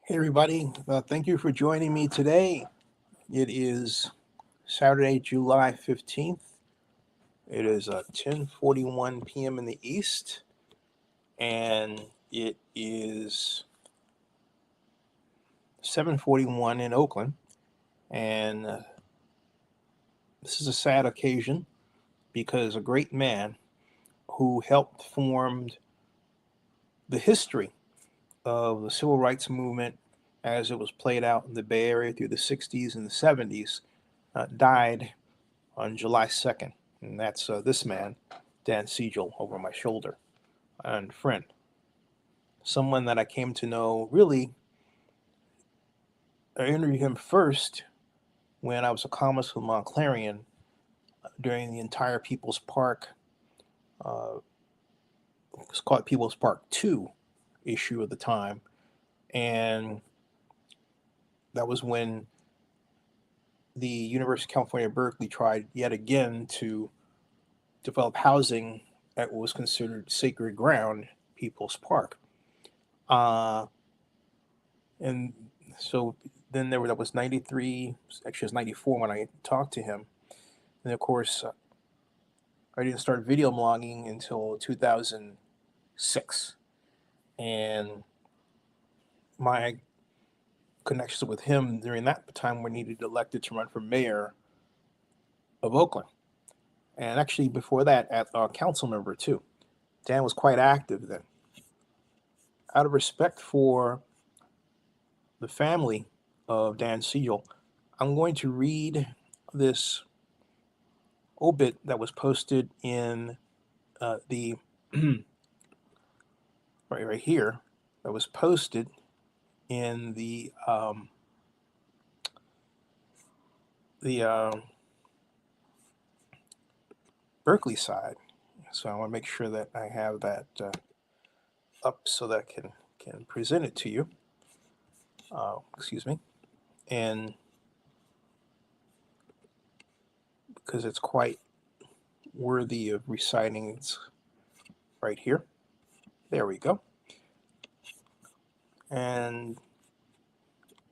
Hey, everybody. Thank you for joining me today. It is Saturday, July 15th. It is 10:41 p.m. in the East, and it is 7:41 in Oakland. And this is a sad occasion because a great man who helped form the history of the civil rights movement as it was played out in the Bay Area through the 60s and the 70s died on July 2nd. And that's this man, Dan Siegel, over my shoulder, and friend. Someone that I came to know really, I interviewed him first when I was a columnist with Montclarian during the entire People's Park, uh, it's called People's Park 2 issue at the time. And that was when the University of California, Berkeley tried yet again to develop housing at what was considered sacred ground, People's Park. Uh, and so then that was 93, actually it was 94 when I talked to him. And of course, I didn't start video blogging until 2006. And my connections with him during that time were needed elected to run for mayor of Oakland. And actually before that, at council member too. Dan was quite active then. Out of respect for the family of Dan Siegel, I'm going to read this obit that was posted in the right here, that was posted in the Berkeley side. So I want to make sure that I have that up so that I can present it to you. Excuse me, and because it's quite worthy of reciting, it's right here. There we go. And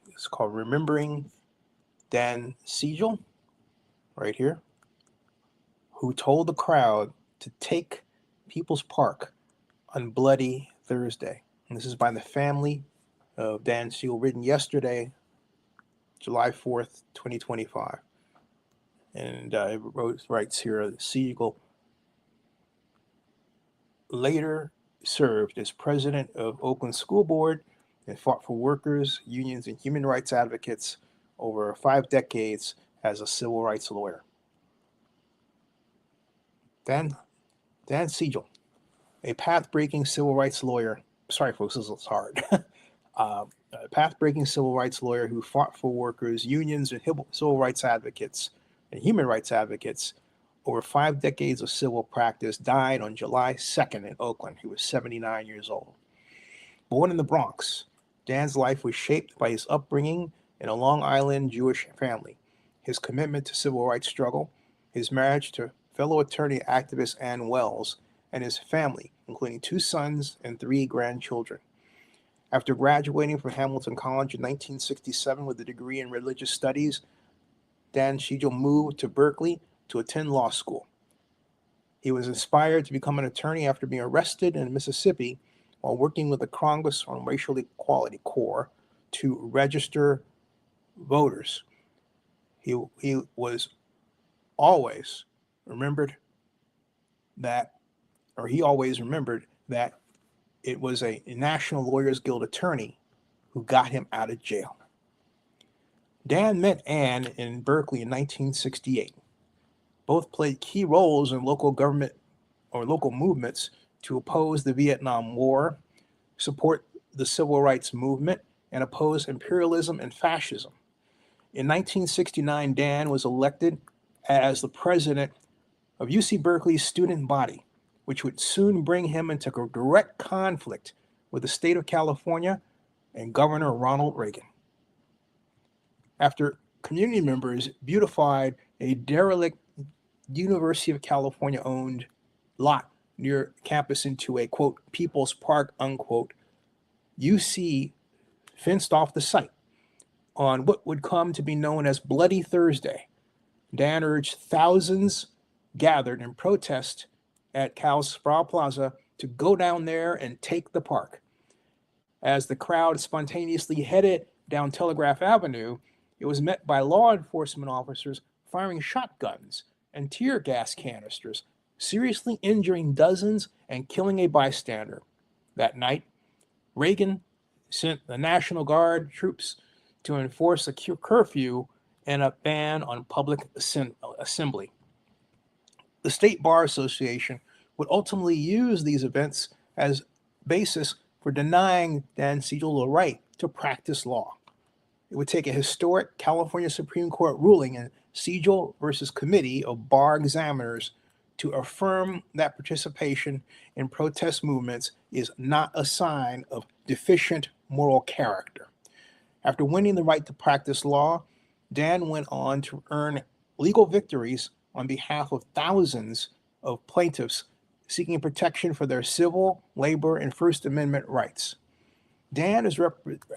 it's called Remembering Dan Siegel, right here, who told the crowd to take People's Park on Bloody Thursday. And this is by the family of Dan Siegel, written yesterday, July 4th, 2025. And it writes here, Siegel later served as president of Oakland School Board and fought for workers, unions, and human rights advocates over 5 decades as a civil rights lawyer. Dan Siegel, a path-breaking civil rights lawyer. Sorry, folks, this is hard. A path-breaking civil rights lawyer who fought for workers, unions, and civil rights advocates and human rights advocates over 5 decades of civil practice, died on July 2nd in Oakland. He was 79 years old. Born in the Bronx, Dan's life was shaped by his upbringing in a Long Island Jewish family, his commitment to civil rights struggle, his marriage to fellow attorney activist Ann Wells, and his family, including 2 sons and 3 grandchildren. After graduating from Hamilton College in 1967 with a degree in religious studies, Dan Siegel moved to Berkeley to attend law school. He was inspired to become an attorney after being arrested in Mississippi while working with the Congress on Racial Equality Corps to register voters. He was always remembered that, or he always remembered that it was a National Lawyers Guild attorney who got him out of jail. Dan met Ann in Berkeley in 1968. Both played key roles in local government or local movements to oppose the Vietnam War, support the civil rights movement, and oppose imperialism and fascism. In 1969, Dan was elected as the president of UC Berkeley's student body, which would soon bring him into direct conflict with the state of California and Governor Ronald Reagan. After community members beautified a derelict University of California owned lot near campus into a, quote, People's Park, unquote, UC fenced off the site. On what would come to be known as Bloody Thursday, Dan urged thousands gathered in protest at Cal's Sproul Plaza to go down there and take the park. As the crowd spontaneously headed down Telegraph Avenue, it was met by law enforcement officers firing shotguns and tear gas canisters, seriously injuring dozens and killing a bystander. That night, Reagan sent the National Guard troops to enforce a curfew and a ban on public assembly. The State Bar Association would ultimately use these events as basis for denying Dan Siegel the right to practice law. It would take a historic California Supreme Court ruling in Siegel versus Committee of Bar Examiners to affirm that participation in protest movements is not a sign of deficient moral character. After winning the right to practice law, Dan went on to earn legal victories on behalf of thousands of plaintiffs seeking protection for their civil, labor, and First Amendment rights. Dan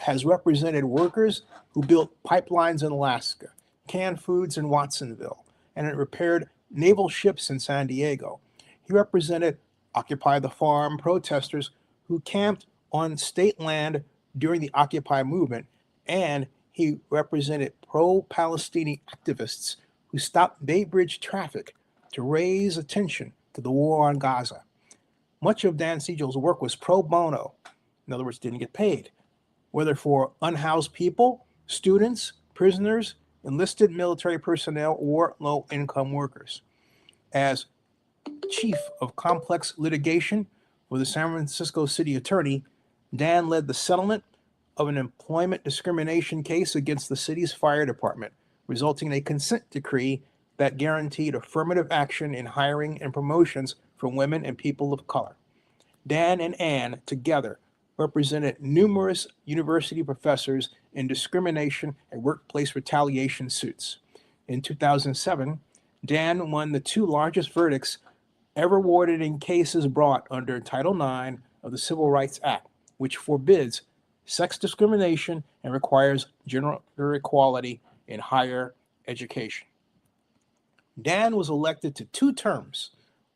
has represented workers who built pipelines in Alaska, canned foods in Watsonville, and repaired naval ships in San Diego. He represented Occupy the Farm protesters who camped on state land during the Occupy movement, and he represented pro-Palestinian activists who stopped Bay Bridge traffic to raise attention to the war on Gaza. Much of Dan Siegel's work was pro bono, in other words, didn't get paid, whether for unhoused people, students, prisoners, enlisted military personnel, or low-income workers. As chief of complex litigation for the San Francisco city attorney, Dan led the settlement of an employment discrimination case against the city's fire department, resulting in a consent decree that guaranteed affirmative action in hiring and promotions for women and people of color. Dan and Ann together represented numerous university professors in discrimination and workplace retaliation suits. In 2007, Dan won the two largest verdicts ever awarded in cases brought under Title IX of the Civil Rights Act, which forbids sex discrimination and requires gender equality in higher education. Dan was elected to 2 terms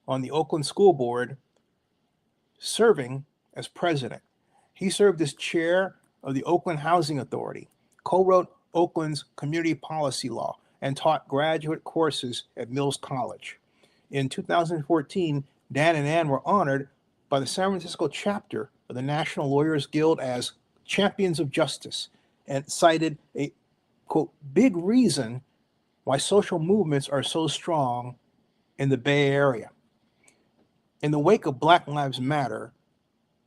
on the Oakland School Board, serving as president. He served as chair of the Oakland Housing Authority, co-wrote Oakland's community policy law, and taught graduate courses at Mills College. In 2014, Dan and Ann were honored by the San Francisco chapter of the National Lawyers Guild as Champions of Justice, and cited a, quote, big reason why social movements are so strong in the Bay Area. In the wake of Black Lives Matter,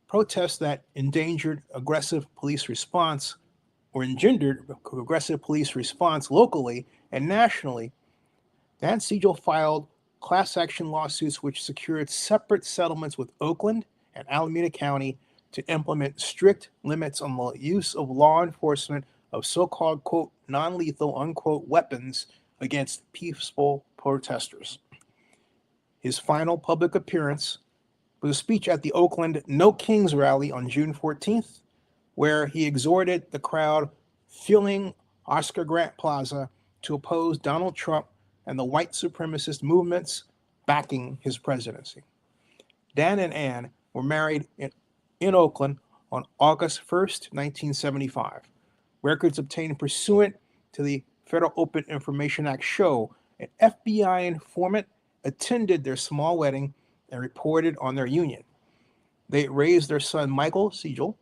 protests that engendered aggressive police response locally and nationally, Dan Siegel filed class action lawsuits which secured separate settlements with Oakland and Alameda County to implement strict limits on the use of law enforcement of so-called, quote, non-lethal, unquote, weapons against peaceful protesters. His final public appearance was a speech at the Oakland No Kings rally on June 14th, where he exhorted the crowd filling Oscar Grant Plaza to oppose Donald Trump and the white supremacist movements backing his presidency. Dan and Ann were married in Oakland on August 1st, 1975. Records obtained pursuant to the Federal Open Information Act show an FBI informant attended their small wedding and reported on their union. They raised their son Michael Siegel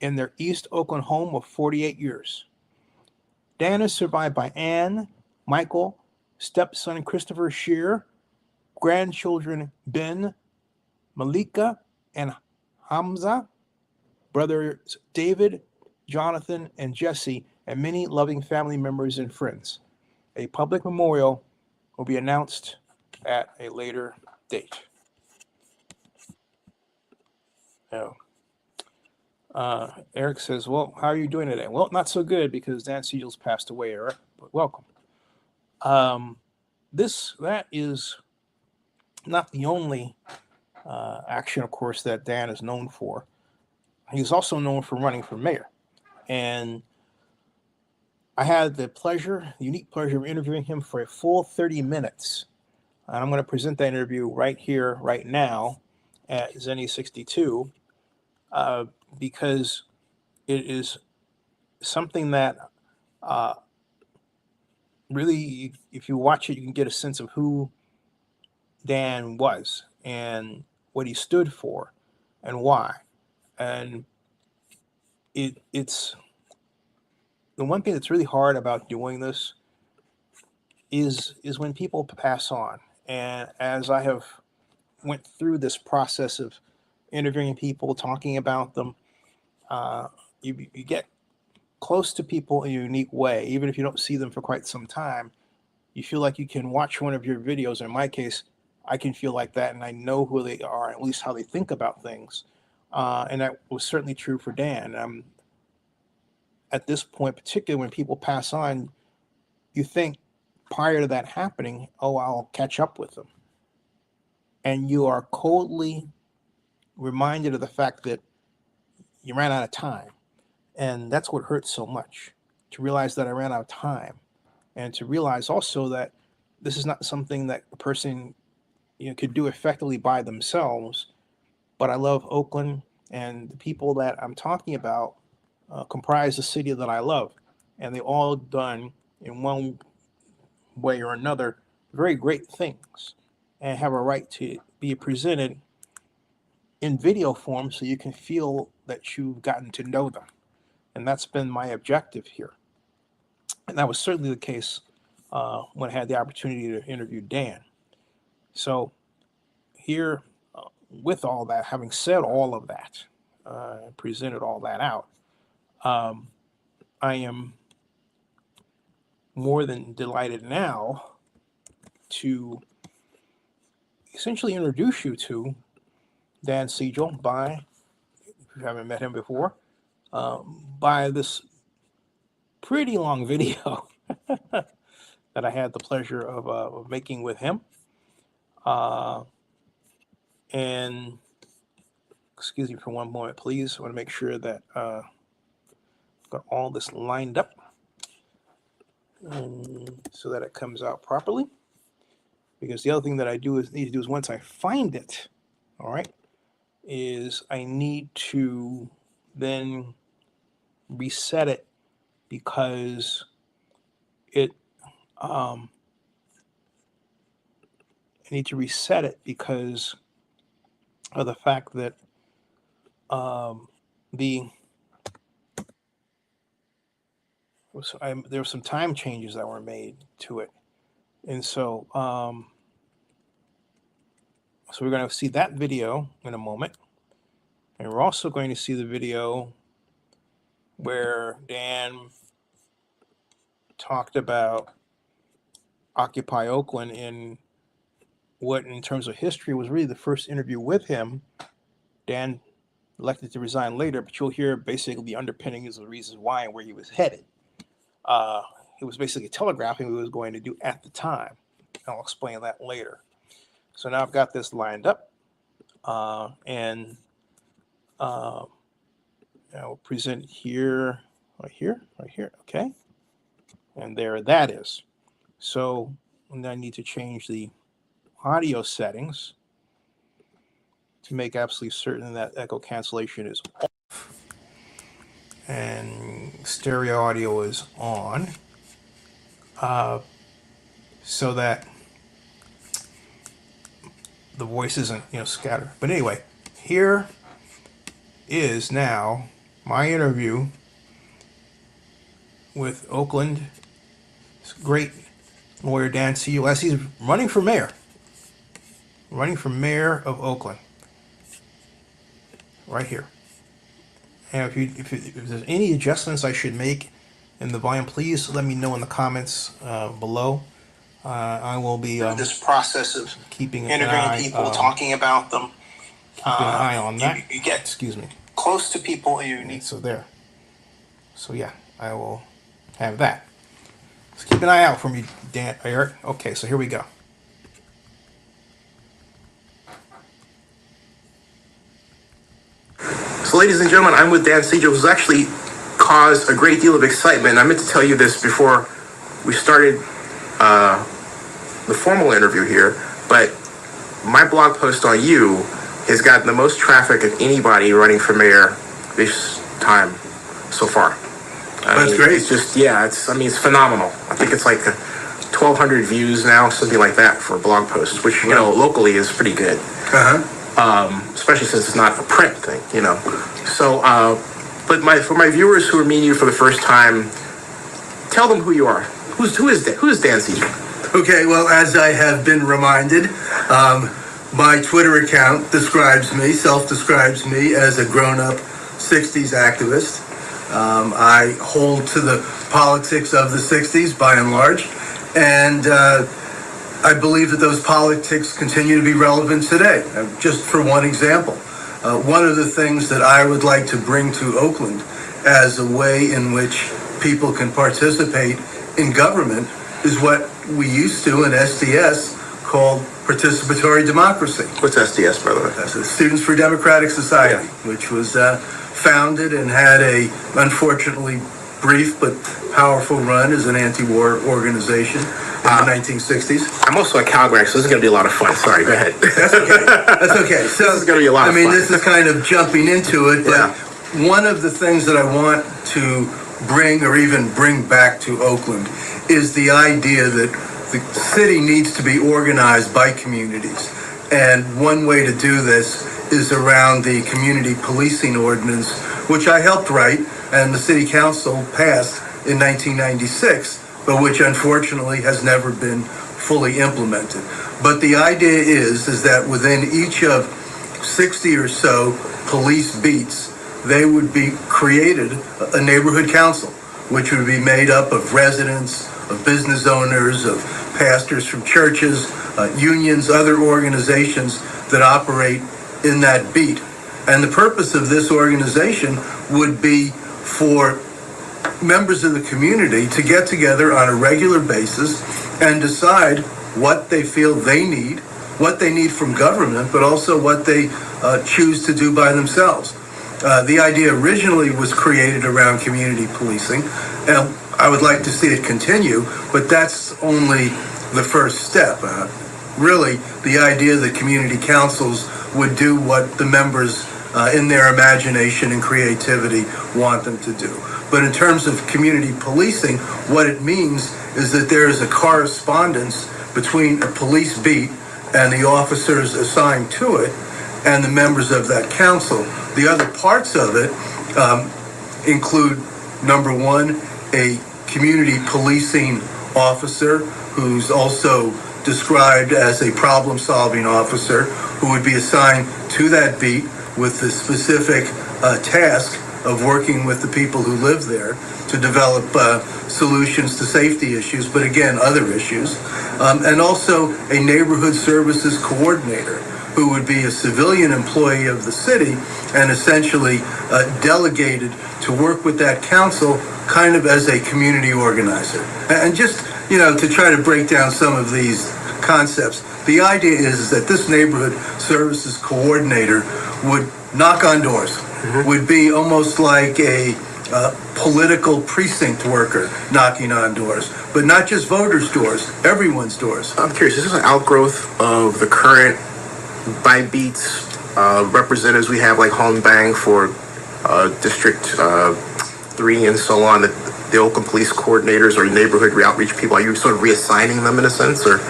in their East Oakland home of 48 years. Dan is survived by Ann, Michael, stepson Christopher Shear, grandchildren Ben, Malika, and Hamza, brothers David, Jonathan, and Jesse, and many loving family members and friends. A public memorial will be announced at a later date. Oh. Eric says, well, how are you doing today? Well, not so good because Dan Siegel's passed away, Eric, but welcome. That is not the only action, of course, that Dan is known for. He's also known for running for mayor. And I had the unique pleasure of interviewing him for a full 30 minutes. And I'm going to present that interview right here, right now at Zenny 62, because it is something that uh, really, if you watch it, you can get a sense of who Dan was and what he stood for and why. And it's the one thing that's really hard about doing this is when people pass on. And as I have went through this process of interviewing people, talking about them, you get close to people in a unique way. Even if you don't see them for quite some time, you feel like you can watch one of your videos. In my case, I can feel like that, and I know who they are, at least how they think about things. And that was certainly true for Dan. At this point, particularly when people pass on, you think prior to that happening, oh, I'll catch up with them. And you are coldly reminded of the fact that you ran out of time. And that's what hurts so much, to realize that I ran out of time. And to realize also that this is not something that a person could do effectively by themselves. But I love Oakland, and the people that I'm talking about comprise the city that I love. And they all done, in one way or another, very great things, and have a right to be presented in video form so you can feel that you've gotten to know them. And that's been my objective here. And that was certainly the case when I had the opportunity to interview Dan. So here, with all that, having said all of that, presented all that out, I am more than delighted now to essentially introduce you to Dan Siegel by, if you haven't met him before, by this pretty long video that I had the pleasure of making with him. And excuse me for one moment, please. I want to make sure that I've got all this lined up so that it comes out properly. Because the other thing that I need to do is once I find it, all right, is I need to then reset it, because it I need to reset it because of the fact that there were some time changes that were made to it, and so we're going to see that video in a moment, and we're also going to see the video where Dan talked about Occupy Oakland in what, in terms of history, was really the first interview with him. Dan elected to resign later, but you'll hear basically the underpinnings of the reasons why and where he was headed. He was basically telegraphing what he was going to do at the time. I'll explain that later. So now I've got this lined up, and I'll present here, right here, okay? And there that is. So I need to change the audio settings to make absolutely certain that echo cancellation is off and stereo audio is on, so that the voice isn't scattered. But anyway, here is now my interview with Oakland great lawyer Dan Siegel as he's running for mayor of Oakland, right here. And if there's any adjustments I should make in the volume, please let me know in the comments below. I will be this process of keeping interviewing people, talking about them, keeping an eye on that. You get close to people, and you need there. So yeah, I will have that. So keep an eye out for me, Dan. Eric. Okay, so here we go. So, ladies and gentlemen, I'm with Dan Siegel, who's actually caused a great deal of excitement. I meant to tell you this before we started the formal interview here, but my blog post on you has gotten the most traffic of anybody running for mayor this time so far. That's great. It's just, it's phenomenal. I think it's like 1,200 views now, something like that, for a blog post, which, locally is pretty good. Especially since it's not a print thing, So, but for my viewers who are meeting you for the first time, tell them who you are. Who is Dan Siegel? Okay, well, as I have been reminded, my Twitter account self-describes me as a grown-up 60s activist. I hold to the politics of the 60s by and large, and I believe that those politics continue to be relevant today. Just for one example, one of the things that I would like to bring to Oakland as a way in which people can participate in government is what we used to in SDS called participatory democracy. What's SDS, by the way? That's the Students for Democratic Society, which was founded and had a, unfortunately, brief but powerful run as an anti-war organization in the 1960s. I'm also a Calgary, so this is going to be a lot of fun. Sorry, go ahead. That's okay. That's okay. So, this is going to be a lot of fun. This is kind of jumping into it, but one of the things that I want to bring back to Oakland is the idea that the city needs to be organized by communities. And one way to do this is around the community policing ordinance, which I helped write and the city council passed in 1996, but which unfortunately has never been fully implemented. But the idea is that within each of 60 or so police beats, they would be created a neighborhood council, which would be made up of residents, of business owners, of pastors from churches, unions, other organizations that operate in that beat. And the purpose of this organization would be for members of the community to get together on a regular basis and decide what they feel they need, what they need from government, but also what they choose to do by themselves. The idea originally was created around community policing, and I would like to see it continue, but that's only the first step. Really, the idea that community councils would do what the members in their imagination and creativity want them to do. But in terms of community policing, what it means is that there is a correspondence between a police beat and the officers assigned to it and the members of that council. The other parts of it include, number one, a community policing officer who's also described as a problem-solving officer who would be assigned to that beat with the specific task of working with the people who live there to develop solutions to safety issues, but again, other issues. And also a neighborhood services coordinator who would be a civilian employee of the city and essentially delegated to work with that council kind of as a community organizer. And just, to try to break down some of these concepts, the idea is that this neighborhood services coordinator would knock on doors, would be almost like a political precinct worker knocking on doors, but not just voters' doors, everyone's doors. I'm curious, is this an outgrowth of the current by beats representatives we have, like Hong Bang for District 3 and so on, the Oakland police coordinators or neighborhood outreach people? Are you sort of reassigning them in a sense, or?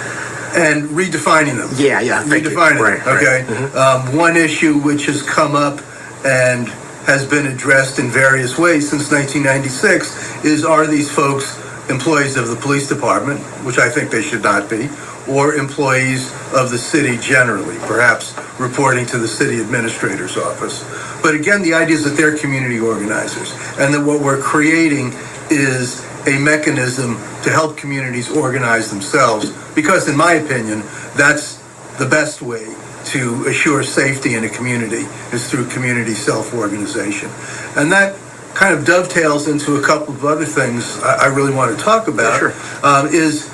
And redefining them. Yeah. Redefining them, right, okay? Mm-hmm. One issue which has come up and has been addressed in various ways since 1996 is, are these folks employees of the police department, which I think they should not be, or employees of the city generally, perhaps reporting to the city administrator's office. But again, the idea is that they're community organizers, and that what we're creating is a mechanism to help communities organize themselves, because in my opinion, that's the best way to assure safety in a community, is through community self-organization. And that kind of dovetails into a couple of other things I really want to talk about. Is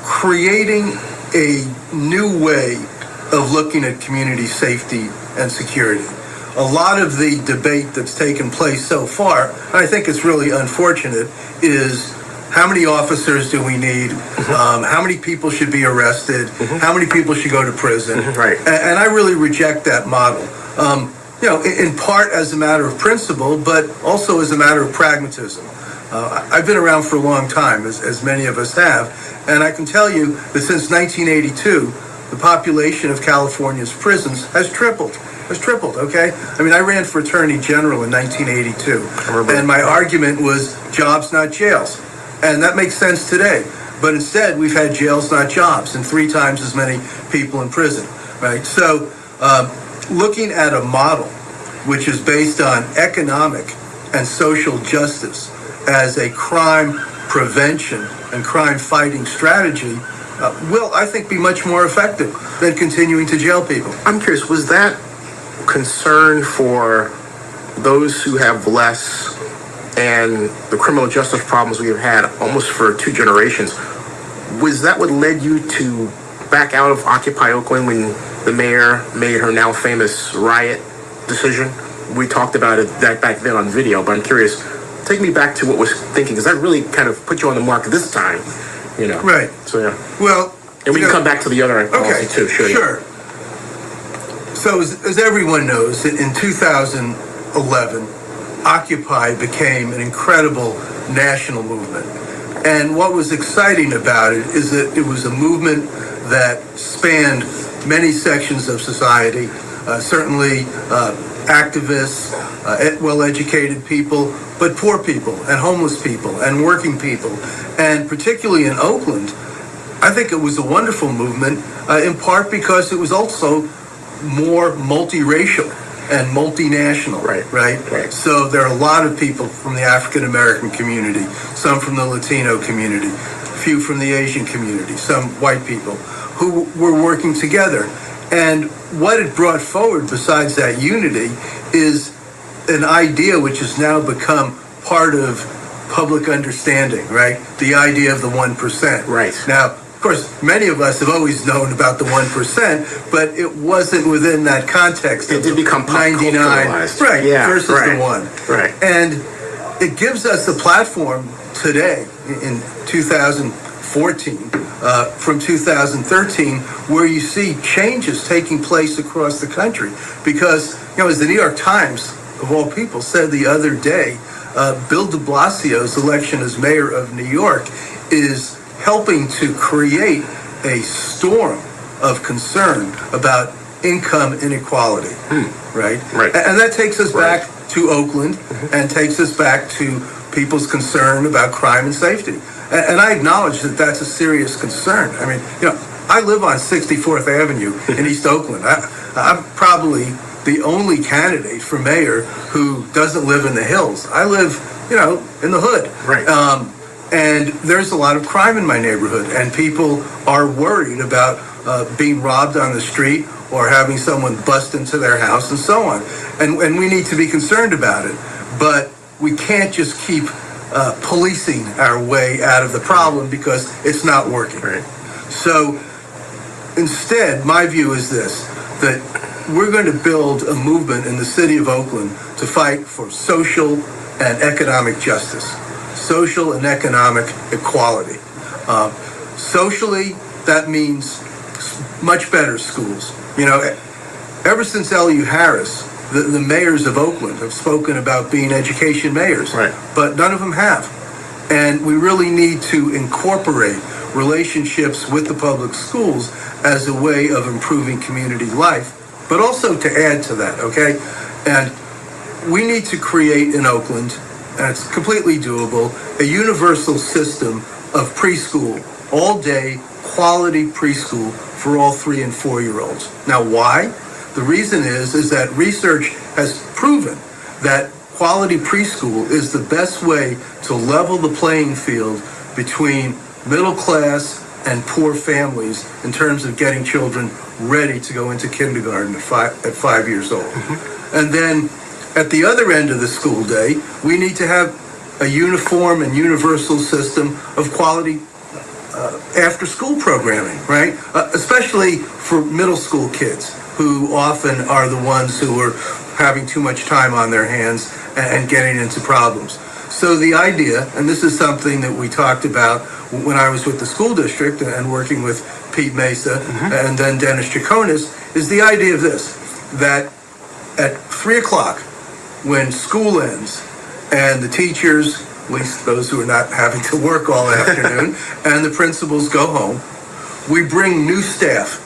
creating a new way of looking at community safety and security. a lot of the debate that's taken place so far, and I think it's really unfortunate, is how many officers do we need? How many people should be arrested? How many people should go to prison? Right. And I really reject that model. In part as a matter of principle, but also as a matter of pragmatism. I've been around for a long time, as many of us have, and I can tell you that since 1982, the population of California's prisons has tripled. Okay? I mean, I ran for Attorney General in 1982, and my argument was jobs, not jails. And that makes sense today. But instead, we've had jails, not jobs, and 3 times as many people in prison, right? So, looking at a model which is based on economic and social justice as a crime prevention and crime fighting strategy will, I think, be much more effective than continuing to jail people. I'm curious, was that concern for those who have less and the criminal justice problems we have had almost for 2 generations, was that what led you to back out of Occupy Oakland when the mayor made her now famous riot decision? We talked about it back then on video, but I'm curious, take me back to what was thinking, because that really kind of put you on the mark this time, Right. So, yeah. Well, and we can come back to the other policy too, sure. Sure. So as everyone knows, in 2011, Occupy became an incredible national movement. And what was exciting about it is that it was a movement that spanned many sections of society, certainly activists, well-educated people, but poor people and homeless people and working people. And particularly in Oakland, I think it was a wonderful movement, in part because it was also more multiracial and multinational, right? So there are a lot of people from the African American community, some from the Latino community, a few from the Asian community, some white people, who were working together. And what it brought forward, besides that unity, is an idea which has now become part of public understanding, right? The idea of the 1%. Right. Now, of course, many of us have always known about the 1%, but it wasn't within that context. It did become 99, right? Yeah, versus right, the 1, right? And it gives us a platform today in 2014, from 2013, where you see changes taking place across the country. Because as the New York Times, of all people, said the other day, Bill de Blasio's election as mayor of New York is helping to create a storm of concern about income inequality, right? And that takes us back to Oakland and takes us back to people's concern about crime and safety. And I acknowledge that that's a serious concern. I mean, I live on 64th Avenue in East Oakland. I'm probably the only candidate for mayor who doesn't live in the hills. I live, in the hood. Right. And there's a lot of crime in my neighborhood, and people are worried about being robbed on the street or having someone bust into their house and so on. And we need to be concerned about it. But we can't just keep policing our way out of the problem because it's not working. Right. So instead, my view is this, that we're going to build a movement in the city of Oakland to fight for social and economic justice, social and economic equality. Socially, that means much better schools. Ever since L.U. Harris, the mayors of Oakland have spoken about being education mayors, but none of them have. And we really need to incorporate relationships with the public schools as a way of improving community life, but also to add to that, okay? And we need to create in Oakland, and it's completely doable, a universal system of preschool, all-day, quality preschool for all 3- and 4-year-olds. Now, why? The reason is that research has proven that quality preschool is the best way to level the playing field between middle class and poor families in terms of getting children ready to go into kindergarten at 5 years old. And then at the other end of the school day, we need to have a uniform and universal system of quality after-school programming, right? Especially for middle school kids, who often are the ones who are having too much time on their hands and getting into problems. So the idea, and this is something that we talked about when I was with the school district and working with Pete Mesa and then Dennis Chaconis, is the idea of this, that at 3 o'clock, when school ends and the teachers, at least those who are not having to work all afternoon, and the principals go home, we bring new staff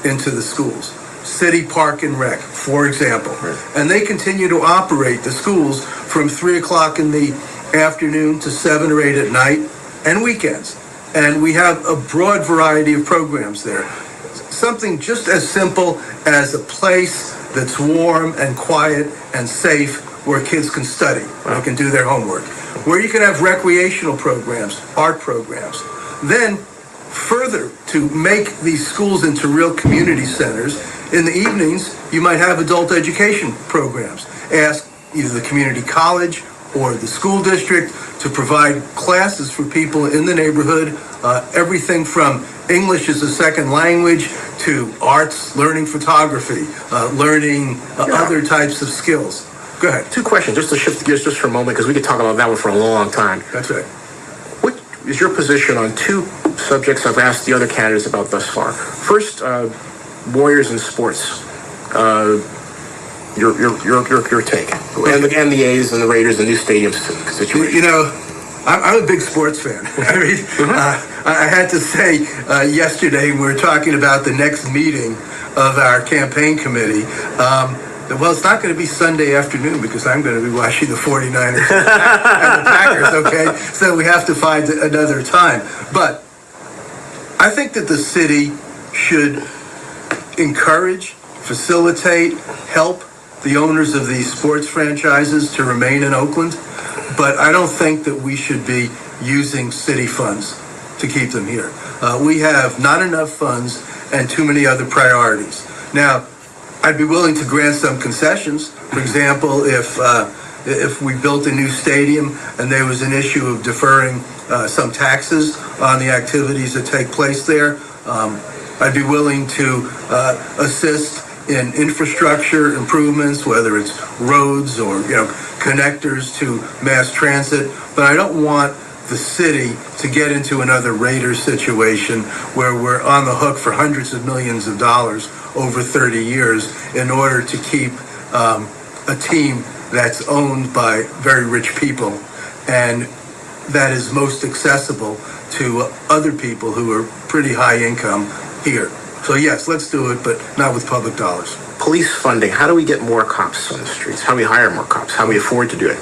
into the schools. City Park and Rec, for example. Right. And they continue to operate the schools from 3 o'clock in the afternoon to 7 or 8 at night and weekends. And we have a broad variety of programs there. Something just as simple as a place that's warm and quiet and safe where kids can study, they can do their homework, where you can have recreational programs, art programs. Then, further, to make these schools into real community centers, in the evenings, you might have adult education programs. Ask either the community college or the school district to provide classes for people in the neighborhood, everything from English as a second language to arts, learning photography, learning other types of skills. Go ahead. 2 questions, just to shift gears just for a moment, because we could talk about that one for a long time. That's right. What is your position on 2 subjects I've asked the other candidates about thus far? First, Warriors in sports. Your take, and the A's and the Raiders, the new stadium situation. You know, I'm a big sports fan. I mean, I had to say yesterday when we were talking about the next meeting of our campaign committee. Well, it's not going to be Sunday afternoon because I'm going to be watching the 49ers and the Packers, okay? So we have to find another time. But I think that the city should encourage, facilitate, help the owners of these sports franchises to remain in Oakland. But I don't think that we should be using city funds to keep them here. We have not enough funds and too many other priorities. Now, I'd be willing to grant some concessions. For example, if we built a new stadium and there was an issue of deferring some taxes on the activities that take place there, I'd be willing to assist in infrastructure improvements, whether it's roads or connectors to mass transit. But I don't want the city to get into another Raiders situation where we're on the hook for hundreds of millions of dollars over 30 years in order to keep a team that's owned by very rich people and that is most accessible to other people who are pretty high income here. So yes, let's do it, but not with public dollars. Police funding, how do we get more cops on the streets? How do we hire more cops? How do we afford to do it?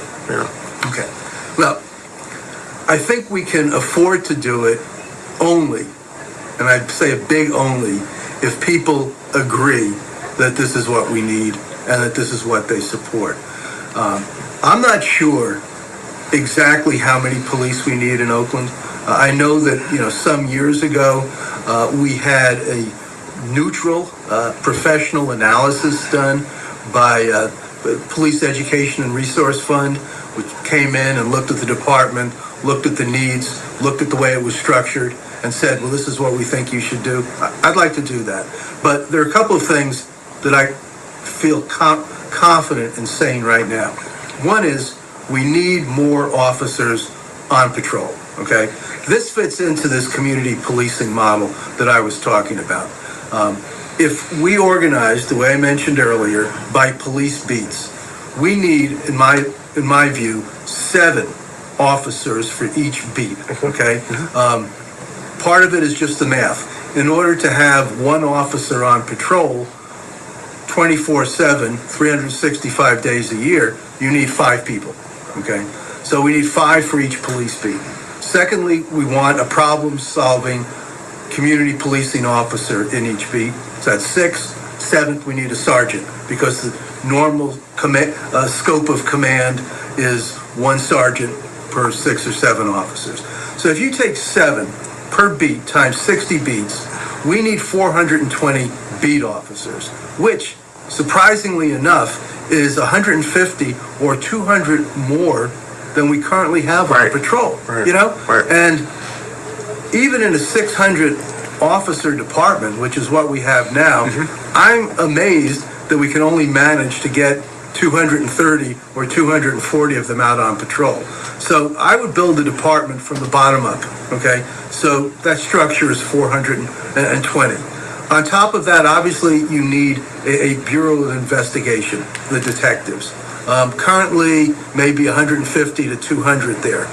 Okay. Well, I think we can afford to do it only, and I'd say a big only, if people agree that this is what we need and that this is what they support. I'm not sure exactly how many police we need in Oakland. I know that, some years ago, we had a neutral, professional analysis done by the Police Education and Resource Fund, which came in and looked at the department, looked at the needs, looked at the way it was structured, and said, well, this is what we think you should do. I'd like to do that. But there are a couple of things that I feel confident in saying right now. One is we need more officers on patrol, okay? This fits into this community policing model that I was talking about. If we organize, the way I mentioned earlier, by police beats, we need, in my view, 7 officers for each beat, okay? Part of it is just the math. In order to have one officer on patrol 24/7, 365 days a year, you need 5 people, okay? So we need 5 for each police beat. Secondly, we want a problem-solving community policing officer in each beat. So that's 6. 7th, we need a sergeant because the normal scope of command is 1 sergeant per 6 or 7 officers. So if you take 7 per beat times 60 beats, we need 420 beat officers, which, surprisingly enough, is 150 or 200 more than we currently have on patrol. Right. Right. And even in a 600 officer department, which is what we have now, I'm amazed that we can only manage to get 230 or 240 of them out on patrol. So I would build a department from the bottom up, okay? So that structure is 420. On top of that, obviously, you need a Bureau of Investigation, the detectives. Currently, maybe 150 to 200 there.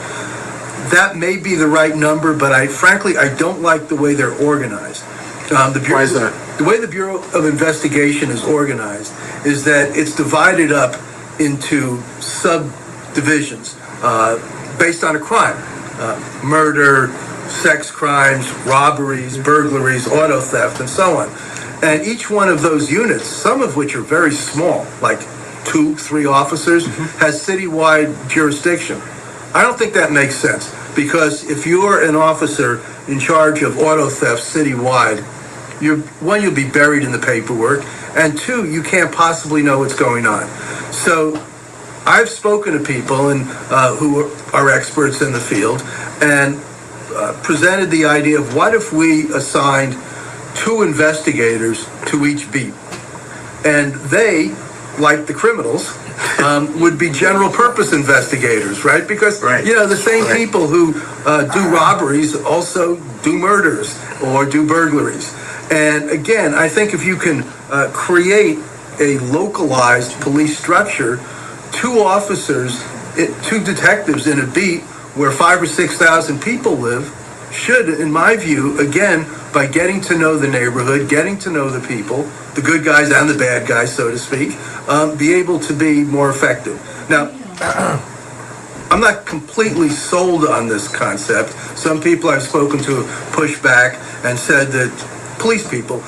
That may be the right number, but frankly, I don't like the way they're organized. Why is that? The way the Bureau of Investigation is organized is that it's divided up into subdivisions based on a crime. Murder, sex crimes, robberies, burglaries, auto theft, and so on. And each one of those units, some of which are very small, like 2-3 officers, has citywide jurisdiction. I don't think that makes sense, because if you're an officer in charge of auto theft citywide, you'll be buried in the paperwork, and 2, you can't possibly know what's going on. So I've spoken to people who are experts in the field and presented the idea of what if we assigned 2 investigators to each beat, and they, like the criminals, would be general purpose investigators, right? Because, the same people who do robberies also do murders or do burglaries. And again, I think if you can create a localized police structure, 2 officers, 2 detectives in a beat where 5,000 or 6,000 people live should, in my view, again, by getting to know the neighborhood, getting to know the people, the good guys and the bad guys, so to speak, be able to be more effective. Now, I'm not completely sold on this concept. Some people I've spoken to push back and said that, police people,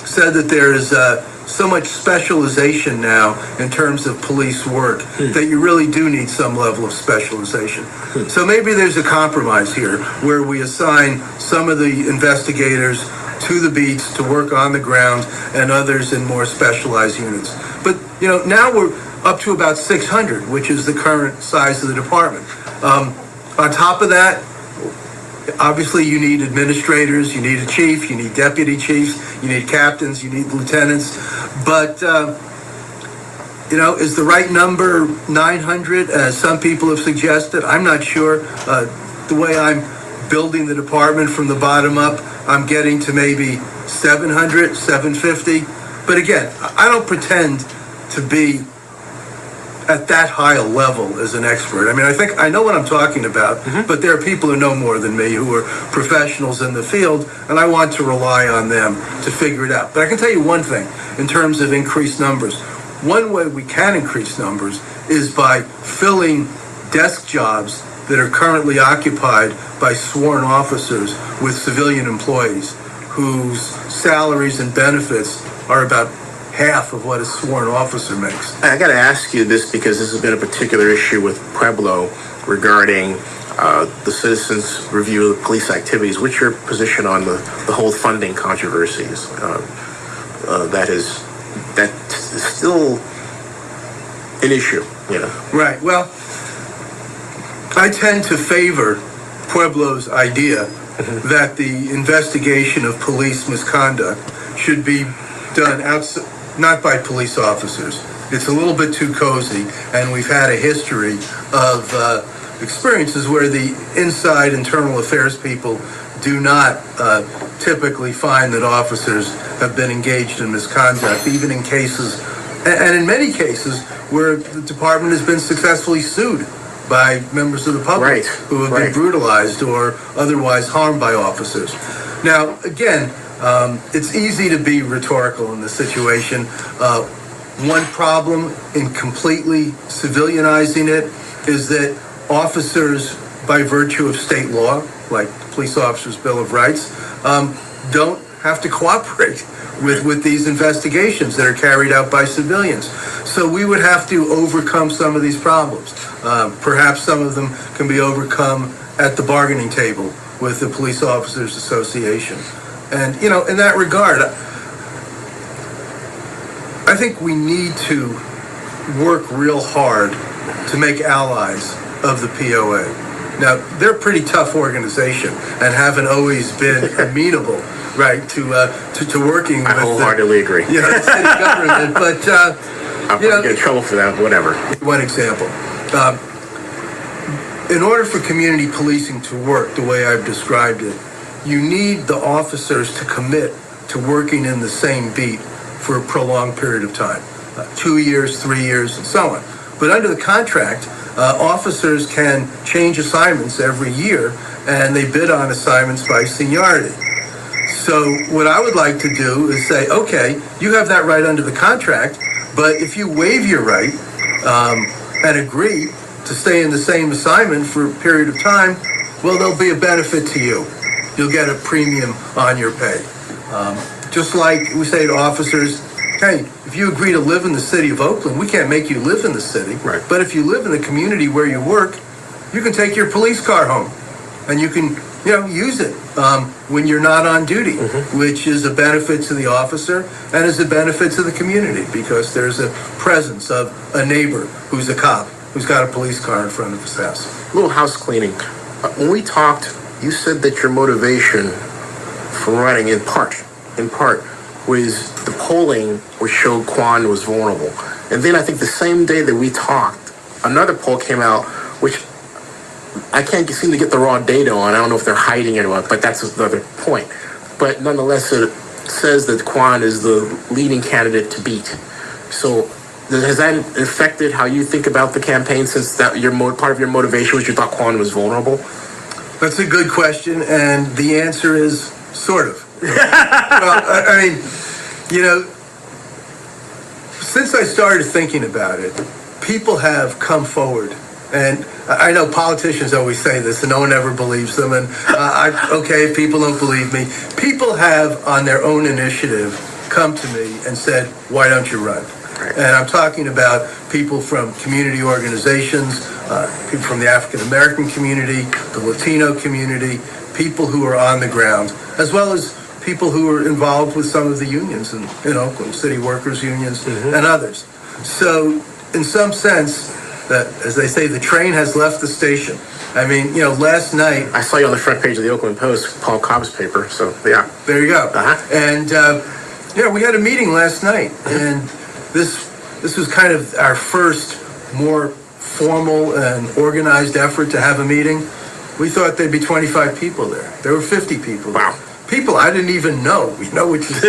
said that there is so much specialization now in terms of police work that you really do need some level of specialization. So maybe there's a compromise here where we assign some of the investigators to the beats to work on the ground and others in more specialized units. But, now we're up to about 600, which is the current size of the department. On top of that, obviously, you need administrators, you need a chief, you need deputy chiefs, you need captains, you need lieutenants. But, is the right number 900, as some people have suggested? I'm not sure. The way I'm building the department from the bottom up, I'm getting to maybe 700, 750. But again, I don't pretend to be at that high a level as an expert. I mean, I think I know what I'm talking about, but there are people who know more than me who are professionals in the field, and I want to rely on them to figure it out. But I can tell you one thing in terms of increased numbers. One way we can increase numbers is by filling desk jobs that are currently occupied by sworn officers with civilian employees whose salaries and benefits are about half of what a sworn officer makes. I got to ask you this because this has been a particular issue with Pueblo regarding the citizens' review of police activities. What's your position on the whole funding controversies? That's still an issue, Right. Well, I tend to favor Pueblo's idea that the investigation of police misconduct should be done outside, not by police officers. It's a little bit too cozy, and we've had a history of experiences where the inside internal affairs people do not typically find that officers have been engaged in misconduct, even in cases, and in many cases, where the department has been successfully sued by members of the public who have been brutalized or otherwise harmed by officers. Now, again, it's easy to be rhetorical in this situation. One problem in completely civilianizing it is that officers, by virtue of state law, like the Police Officers' Bill of Rights, don't have to cooperate with these investigations that are carried out by civilians. So we would have to overcome some of these problems. Perhaps some of them can be overcome at the bargaining table with the Police Officers Association. And, in that regard, I think we need to work real hard to make allies of the POA. Now, they're a pretty tough organization and haven't always been amenable, right, to working with I wholeheartedly agree. The city government. But I'll probably get in trouble for that, whatever. One example. In order for community policing to work the way I've described it, you need the officers to commit to working in the same beat for a prolonged period of time, 2 years, 3 years, and so on. But under the contract, officers can change assignments every year, and they bid on assignments by seniority. So what I would like to do is say, okay, you have that right under the contract, but if you waive your right and agree to stay in the same assignment for a period of time, well, there'll be a benefit to you. You'll get a premium on your pay. Just like we say to officers, hey, if you agree to live in the city of Oakland, we can't make you live in the city. Right. But if you live in the community where you work, you can take your police car home and you can, use it when you're not on duty, which is a benefit to the officer and is a benefit to the community because there's a presence of a neighbor who's a cop, who's got a police car in front of his house. A little house cleaning. When we talked, you said that your motivation for running, in part, was the polling which showed Quan was vulnerable. And then I think the same day that we talked, another poll came out, which I can't seem to get the raw data on. I don't know if they're hiding it or what, but that's another point. But nonetheless, it says that Quan is the leading candidate to beat. So has that affected how you think about the campaign since that part of your motivation was you thought Quan was vulnerable? That's a good question, and the answer is sort of. Well, I mean, since I started thinking about it, people have come forward. And I know politicians always say this, and no one ever believes them. And okay, if people don't believe me, people have, on their own initiative, come to me and said, "Why don't you run?" And I'm talking about people from community organizations, people from the African American community, the Latino community, people who are on the ground, as well as people who are involved with some of the unions in Oakland, city workers unions, and others. So, in some sense, that, as they say, the train has left the station. I mean, last night... I saw you on the front page of the Oakland Post, Paul Cobb's paper, so yeah. There you go. And, we had a meeting last night, and this was kind of our first more formal and organized effort to have a meeting. We thought there'd be 25 people there. There were 50 people there. Wow. People I didn't even know, which is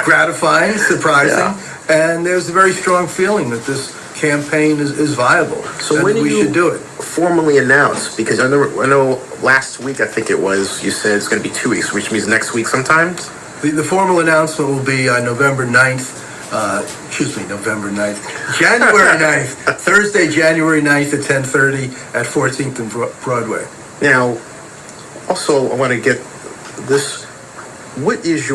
gratifying, surprising, and there's a very strong feeling that this campaign is viable. So when we should do it. Formally announce? Because I know last week, I think it was, you said it's going to be 2 weeks, which means next week sometime? The formal announcement will be on November 9th, January 9th, Thursday, January 9th at 10:30 at 14th and Broadway. Now, also, I want to get this, what is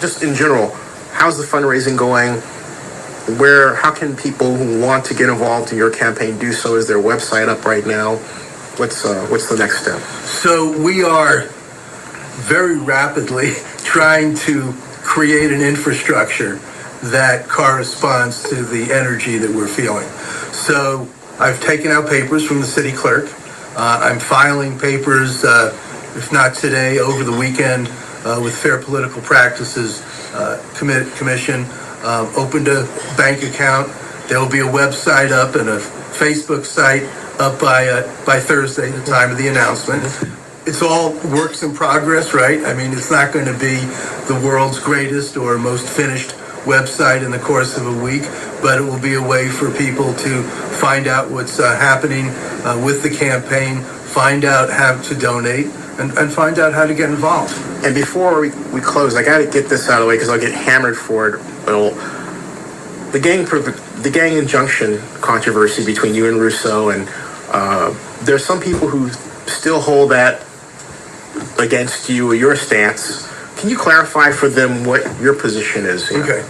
just in general, how's the fundraising going? How can people who want to get involved in your campaign do so? Is their website up right now? What's the next step? So we are very rapidly trying to create an infrastructure that corresponds to the energy that we're feeling. So I've taken out papers from the city clerk. I'm filing papers, if not today, over the weekend, with Fair Political Practices Commission. Opened a bank account. There will be a website up and a Facebook site up by Thursday, the time of the announcement. It's all works in progress, right? I mean, it's not going to be the world's greatest or most finished website in the course of a week, but it will be a way for people to find out what's happening with the campaign, find out how to donate, and find out how to get involved. And before we close, I got to get this out of the way because I'll get hammered for it. The gang injunction controversy between you and Rousseau, and there's some people who still hold that against you or your stance. Can you clarify for them what your position is here? Okay.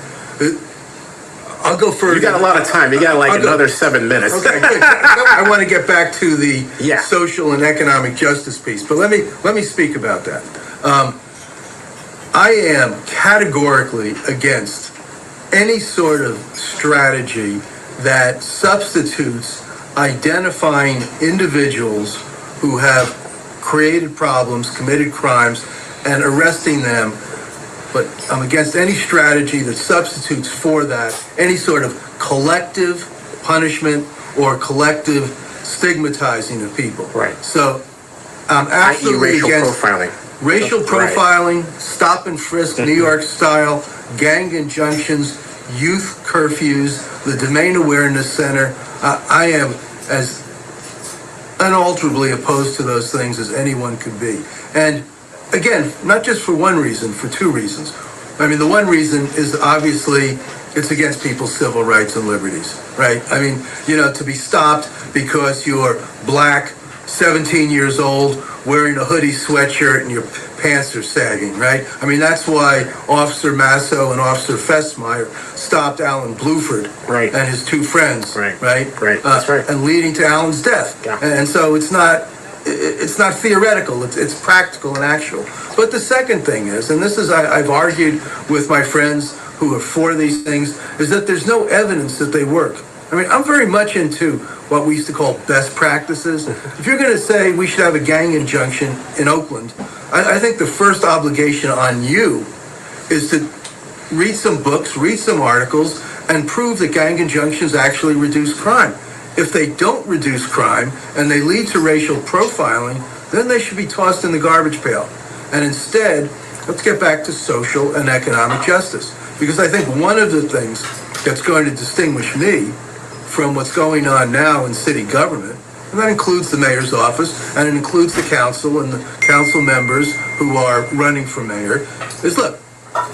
I'll go further. You got a lot of time. You got another 7 minutes. Okay, good. I want to get back to the social and economic justice piece, but let me speak about that. I am categorically against any sort of strategy that substitutes identifying individuals who have created problems, committed crimes, and arresting them but I'm against any strategy that substitutes for that any sort of collective punishment or collective stigmatizing of people. Right. So I'm i.e. absolutely racial against profiling. racial Right. profiling, stop and frisk, New York style, gang injunctions, youth curfews, the Domain Awareness Center. I am as unalterably opposed to those things as anyone could be. And again, not just for one reason, for two reasons. I mean, the one reason is obviously it's against people's civil rights and liberties, right? I mean, to be stopped because you're black, 17 years old, wearing a hoodie sweatshirt and your pants are sagging, right? I mean, that's why Officer Masso and Officer Festmeyer stopped Alan Bluford Right. and his two friends, Right. right? Right. That's right. And leading to Alan's death. Yeah. And so it's not theoretical, it's practical and actual. But the second thing is, and this is, I've argued with my friends who are for these things, is that there's no evidence that they work. I mean, I'm very much into what we used to call best practices. If you're going to say we should have a gang injunction in Oakland, I think the first obligation on you is to read some books, read some articles, and prove that gang injunctions actually reduce crime. If they don't reduce crime and they lead to racial profiling, then they should be tossed in the garbage pail. And instead, let's get back to social and economic justice. Because I think one of the things that's going to distinguish me from what's going on now in city government, and that includes the mayor's office, and it includes the council and the council members who are running for mayor, is look,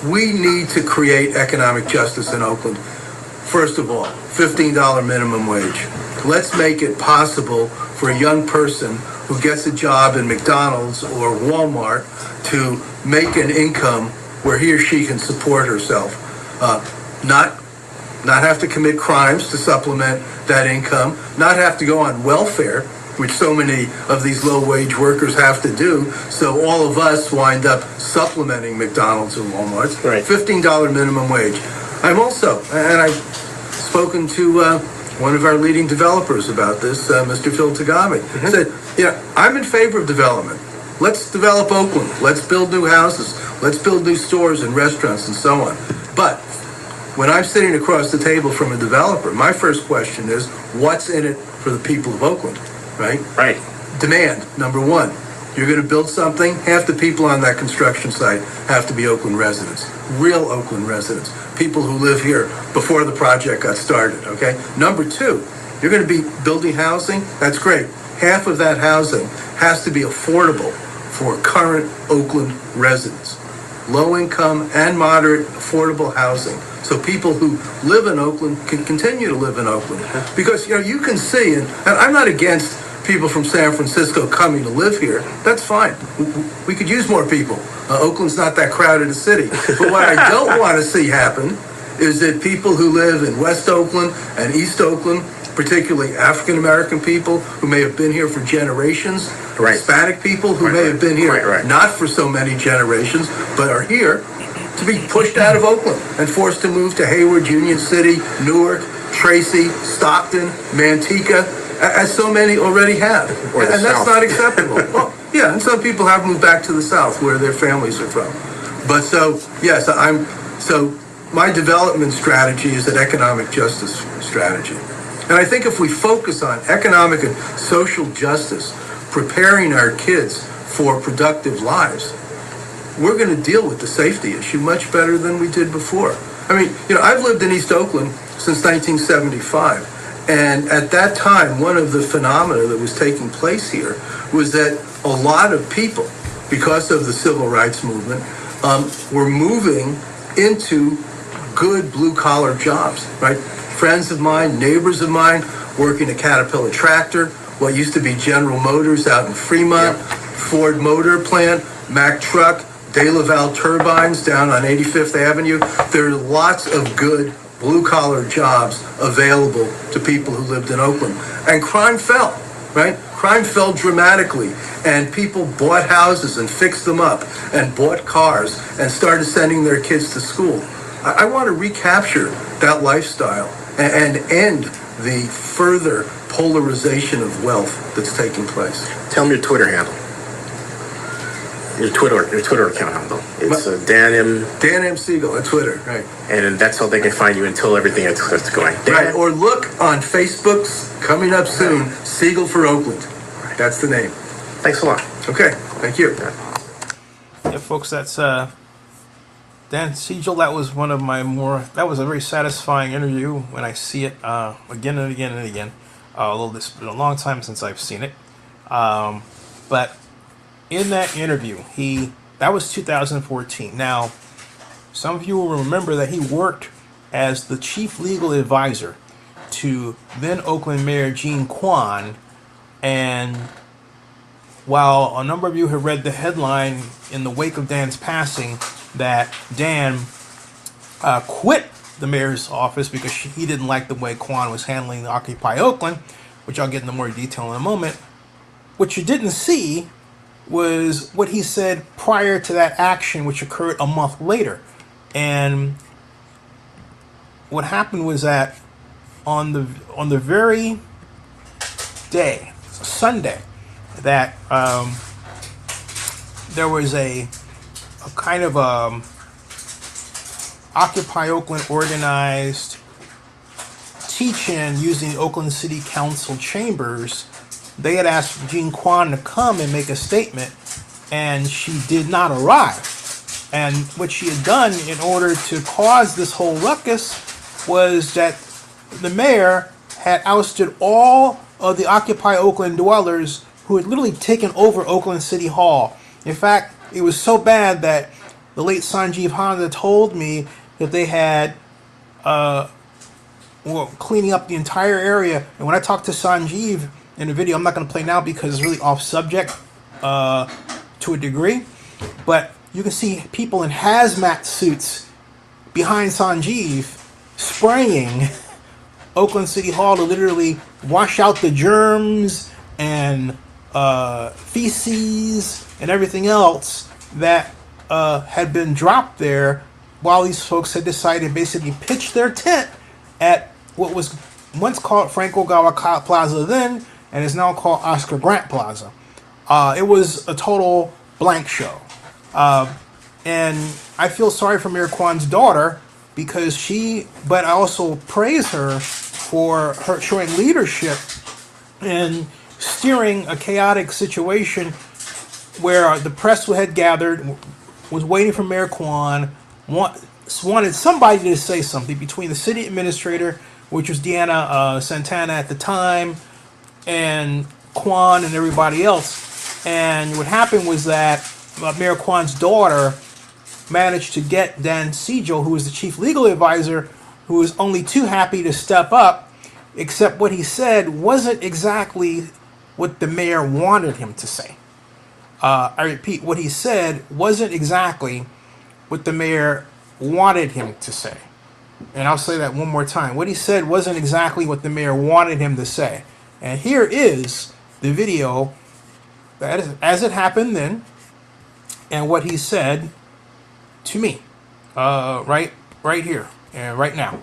we need to create economic justice in Oakland. First of all, $15 minimum wage. Let's make it possible for a young person who gets a job in McDonald's or Walmart to make an income where he or she can support herself. Not have to commit crimes to supplement that income, not have to go on welfare, which so many of these low-wage workers have to do, so all of us wind up supplementing McDonald's and Walmart's. Right. $15 minimum wage. I'm also, and I've spoken to one of our leading developers about this, Mr. Phil Tagami, said, I'm in favor of development. Let's develop Oakland. Let's build new houses. Let's build new stores and restaurants and so on. But when I'm sitting across the table from a developer, my first question is, what's in it for the people of Oakland, right? Right. Demand, number one. You're going to build something, half the people on that construction site have to be Oakland residents, real Oakland residents, people who live here before the project got started, okay? Number two, you're going to be building housing, that's great. Half of that housing has to be affordable for current Oakland residents. Low income and moderate affordable housing. So people who live in Oakland can continue to live in Oakland. Because, you can see, and I'm not against people from San Francisco coming to live here. That's fine. We could use more people. Oakland's not that crowded a city. But what I don't want to see happen is that people who live in West Oakland and East Oakland, particularly African-American people who may have been here for generations, Right. Hispanic people who may have been here not for so many generations, but are here, to be pushed out of Oakland and forced to move to Hayward, Union City, Newark, Tracy, Stockton, Manteca, as so many already have. And that's not acceptable. Well, yeah, and some people have moved back to the South where their families are from. But so, yes, so my development strategy is an economic justice strategy. And I think if we focus on economic and social justice, preparing our kids for productive lives, we're going to deal with the safety issue much better than we did before. I mean, I've lived in East Oakland since 1975. And at that time, one of the phenomena that was taking place here was that a lot of people, because of the civil rights movement, were moving into good blue-collar jobs, right? Friends of mine, neighbors of mine, working at Caterpillar Tractor, what used to be General Motors out in Fremont, Ford Motor Plant, Mack Truck, De La Valle Turbines down on 85th Avenue. There are lots of good blue-collar jobs available to people who lived in Oakland. And crime fell, right? Crime fell dramatically, and people bought houses and fixed them up and bought cars and started sending their kids to school. I want to recapture that lifestyle and end the further polarization of wealth that's taking place. Tell me your Twitter handle. your Twitter account handle. It's Dan M. Siegel on Twitter, right? And that's how they can find you until everything gets going. Dan, right, or look on Facebook's coming up soon, Siegel for Oakland. That's the name. Thanks a lot. Okay, thank you. Yeah, folks, that's Dan Siegel. That was one of my that was a very satisfying interview when I see it again and again and again. Although it's been a long time since I've seen it. But in that interview, that was 2014. Now, some of you will remember that he worked as the chief legal advisor to then-Oakland Mayor Jean Quan. And while a number of you have read the headline in the wake of Dan's passing that Dan quit the mayor's office because he didn't like the way Quan was handling the Occupy Oakland, which I'll get into more detail in a moment, what you didn't see was what he said prior to that action, which occurred a month later. And what happened was that on the very day, Sunday, that there was a kind of Occupy Oakland organized teach-in using the Oakland City Council chambers. They had asked Jean Quan to come and make a statement, and she did not arrive. And what she had done in order to cause this whole ruckus was that the mayor had ousted all of the Occupy Oakland dwellers who had literally taken over Oakland City Hall. In fact, it was so bad that the late Sanjeev Honda told me that they had cleaning up the entire area. And when I talked to Sanjeev in the video, I'm not going to play now because it's really off subject to a degree, but you can see people in hazmat suits behind Sanjeev spraying Oakland City Hall to literally wash out the germs and feces and everything else that had been dropped there while these folks had decided to basically pitch their tent at what was once called Frank Ogawa Plaza then, and is now called Oscar Grant Plaza. It was a total blank show. And I feel sorry for Mayor Quan's daughter because but I also praise her for her showing leadership in steering a chaotic situation where the press had gathered, was waiting for Mayor Quan, wanted somebody to say something between the city administrator, which was Deanna Santana at the time, and Quan and everybody else. And what happened was that Mayor Quan's daughter managed to get Dan Siegel, who was the chief legal advisor, who was only too happy to step up, except what he said wasn't exactly what the mayor wanted him to say. I repeat, what he said wasn't exactly what the mayor wanted him to say. And I'll say that one more time. What he said wasn't exactly what the mayor wanted him to say. And here is the video that is, as it happened then, and what he said to me, right here and right now.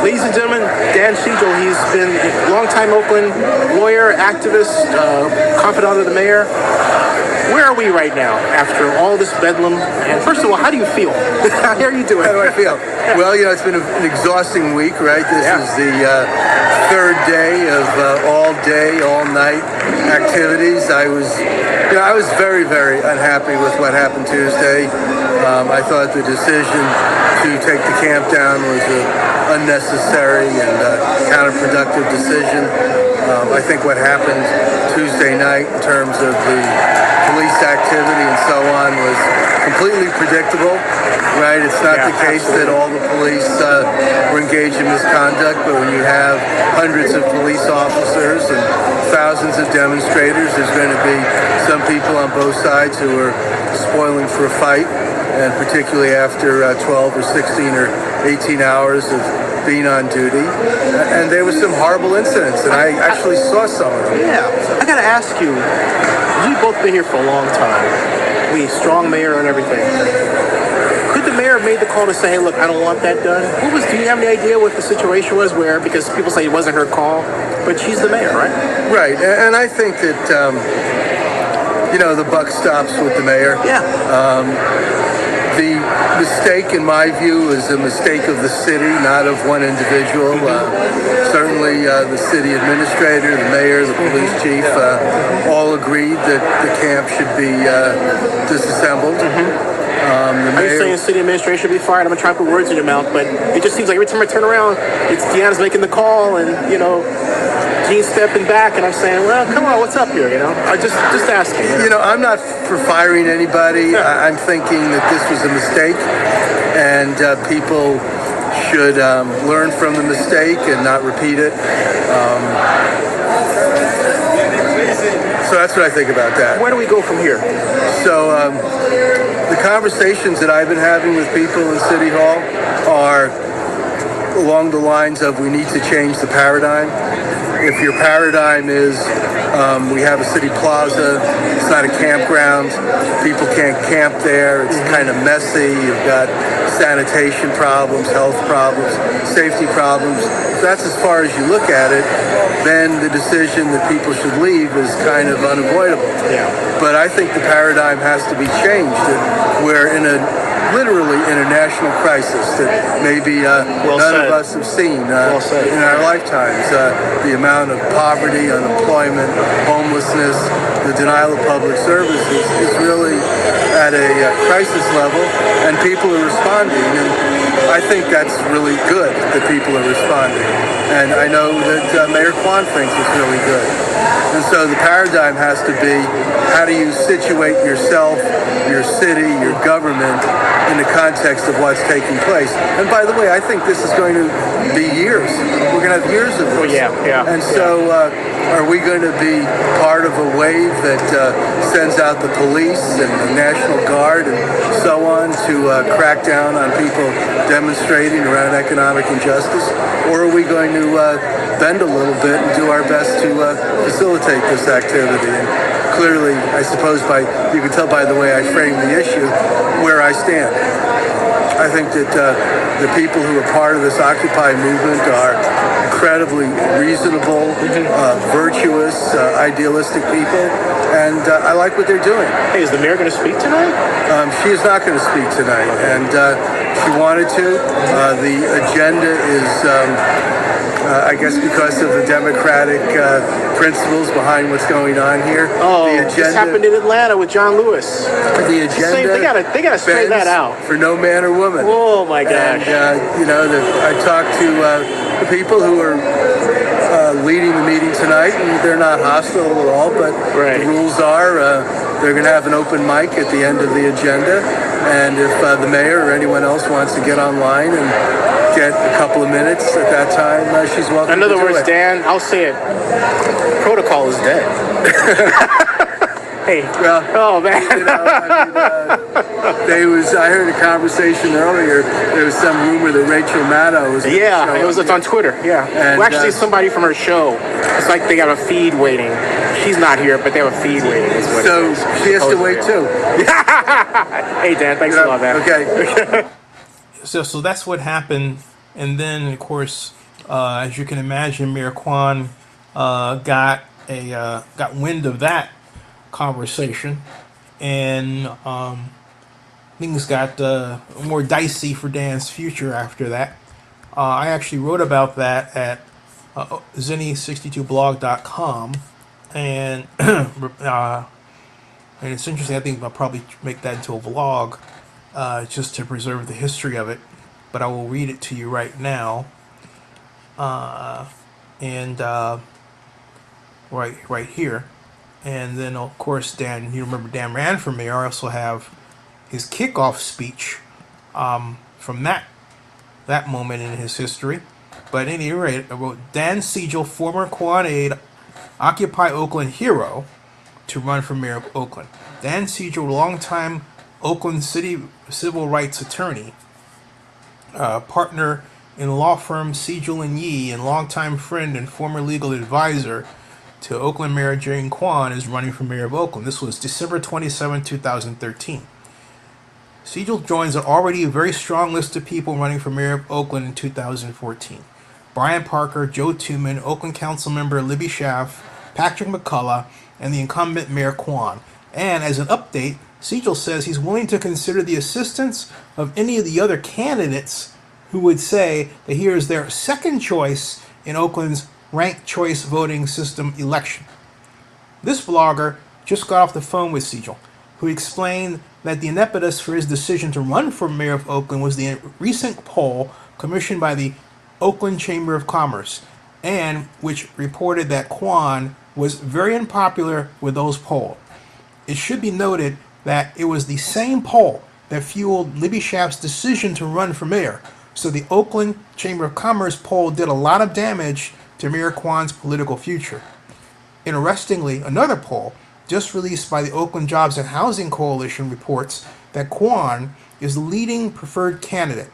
Ladies and gentlemen, Dan Siegel. He's been a longtime Oakland lawyer, activist, confidant of the mayor. Where are we right now after all this bedlam? And first of all, how do you feel? How are you doing? How do I feel? Well, it's been an exhausting week, right? This is the third day of all night activities. I was very, very unhappy with what happened Tuesday. I thought the decision to take the camp down was an unnecessary and counterproductive decision. I think what happened Tuesday night in terms of the police activity and so on was completely predictable, right? It's not the case that all the police were engaged in misconduct, but when you have hundreds of police officers and thousands of demonstrators, there's going to be some people on both sides who are spoiling for a fight, and particularly after 12 or 16 or 18 hours of being on duty. And there were some horrible incidents, and I actually saw some of them. Yeah. I got to ask you, we've both been here for a long time. We strong mayor and everything. Could the mayor have made made the call to say, hey, look, I don't want that done? Do you have any idea what the situation was where, because people say it wasn't her call, but she's the mayor, right? Right, and I think that, the buck stops with the mayor. Yeah. The mistake, in my view, is a mistake of the city, not of one individual. Certainly, the city administrator, the mayor, the police chief, all agreed that the camp should be disassembled. Are you saying city administration should be fired? I'm going to try to put words in your mouth, but it just seems like every time I turn around, it's Deanna's making the call, and, Jean's stepping back, and I'm saying, well, come on, what's up here, I just asking. I'm not for firing anybody. Yeah. I'm thinking that this was a mistake, and people should learn from the mistake and not repeat it. So that's what I think about that. Where do we go from here? So the conversations that I've been having with people in City Hall are along the lines of we need to change the paradigm. If your paradigm is we have a city plaza, it's not a campground, people can't camp there, it's kind of messy, you've got sanitation problems, health problems, safety problems. If that's as far as you look at it, then the decision that people should leave is kind of unavoidable. Yeah. But I think the paradigm has to be changed. We're literally in a national crisis that maybe none of us have seen in our lifetimes. The amount of poverty, unemployment, homelessness, the denial of public services is really at a crisis level, and people are responding. And I think that's really good that people are responding. And I know that Mayor Quan thinks it's really good. And so the paradigm has to be, how do you situate yourself, your city, your government in the context of what's taking place? And by the way, I think this is going to be years. We're going to have years of this. Oh, yeah. And so are we going to be part of a wave that sends out the police and the National Guard and so on to crack down on people demonstrating around economic injustice? Or are we going to bend a little bit and do our best to facilitate this activity? And clearly, I suppose you can tell by the way I frame the issue where I stand. I think that the people who are part of this Occupy movement are incredibly reasonable, virtuous, idealistic people, and I like what they're doing. Hey, is the mayor going to speak tonight? She is not going to speak tonight, and she wanted to. The agenda is, I guess, because of the democratic principles behind what's going on here. Oh, the agenda, this happened in Atlanta with John Lewis. The agenda. They gotta straighten that out. For no man or woman. Oh my gosh. And I talked to the people who are leading the meeting tonight, and they're not hostile at all. But right. The rules are they're going to have an open mic at the end of the agenda, and if the mayor or anyone else wants to get online and get a couple of minutes at that time, she's welcome. In other to do words, it. Dan, I'll say it. Protocol is dead. Hey. Well, oh man. I heard a conversation earlier. There was some rumor that Rachel Maddow was. Yeah, it was on Twitter. Yeah. And, well, actually, somebody from her show. It's like they got a feed waiting. She's not here, but they have a feed waiting. So she has to wait too. Hey Dan, thanks a lot, man. Okay. So that's what happened, and then of course, as you can imagine, Mayor Quan got wind of that conversation, and things got more dicey for Dan's future after that. I actually wrote about that at zenny62blog.com, and it's interesting. I think I'll probably make that into a vlog just to preserve the history of it, but I will read it to you right now. Right here. And then, of course, Dan, you remember Dan ran for mayor. I also have his kickoff speech from that moment in his history. But at any rate, I wrote, Dan Siegel, former Quan aide, Occupy Oakland hero, to run for mayor of Oakland. Dan Siegel, longtime Oakland City civil rights attorney, partner in law firm Siegel & Yee, and longtime friend and former legal advisor to Oakland Mayor Jean Quan, is running for mayor of Oakland. This was December 27, 2013. Siegel joins an already very strong list of people running for mayor of Oakland in 2014. Brian Parker, Joe Tuman, Oakland Council member Libby Schaaf, Patrick McCullough, and the incumbent Mayor Quan. And as an update, Siegel says he's willing to consider the assistance of any of the other candidates who would say that he is their second choice in Oakland's ranked choice voting system election. This vlogger just got off the phone with Siegel, who explained that the impetus for his decision to run for mayor of Oakland was the recent poll commissioned by the Oakland Chamber of Commerce, and which reported that Quan was very unpopular with those polled. It should be noted that it was the same poll that fueled Libby Schaaf's decision to run for mayor, so the Oakland Chamber of Commerce poll did a lot of damage to Mayor Quan's political future. Interestingly, another poll just released by the Oakland Jobs and Housing Coalition reports that Quan is the leading preferred candidate.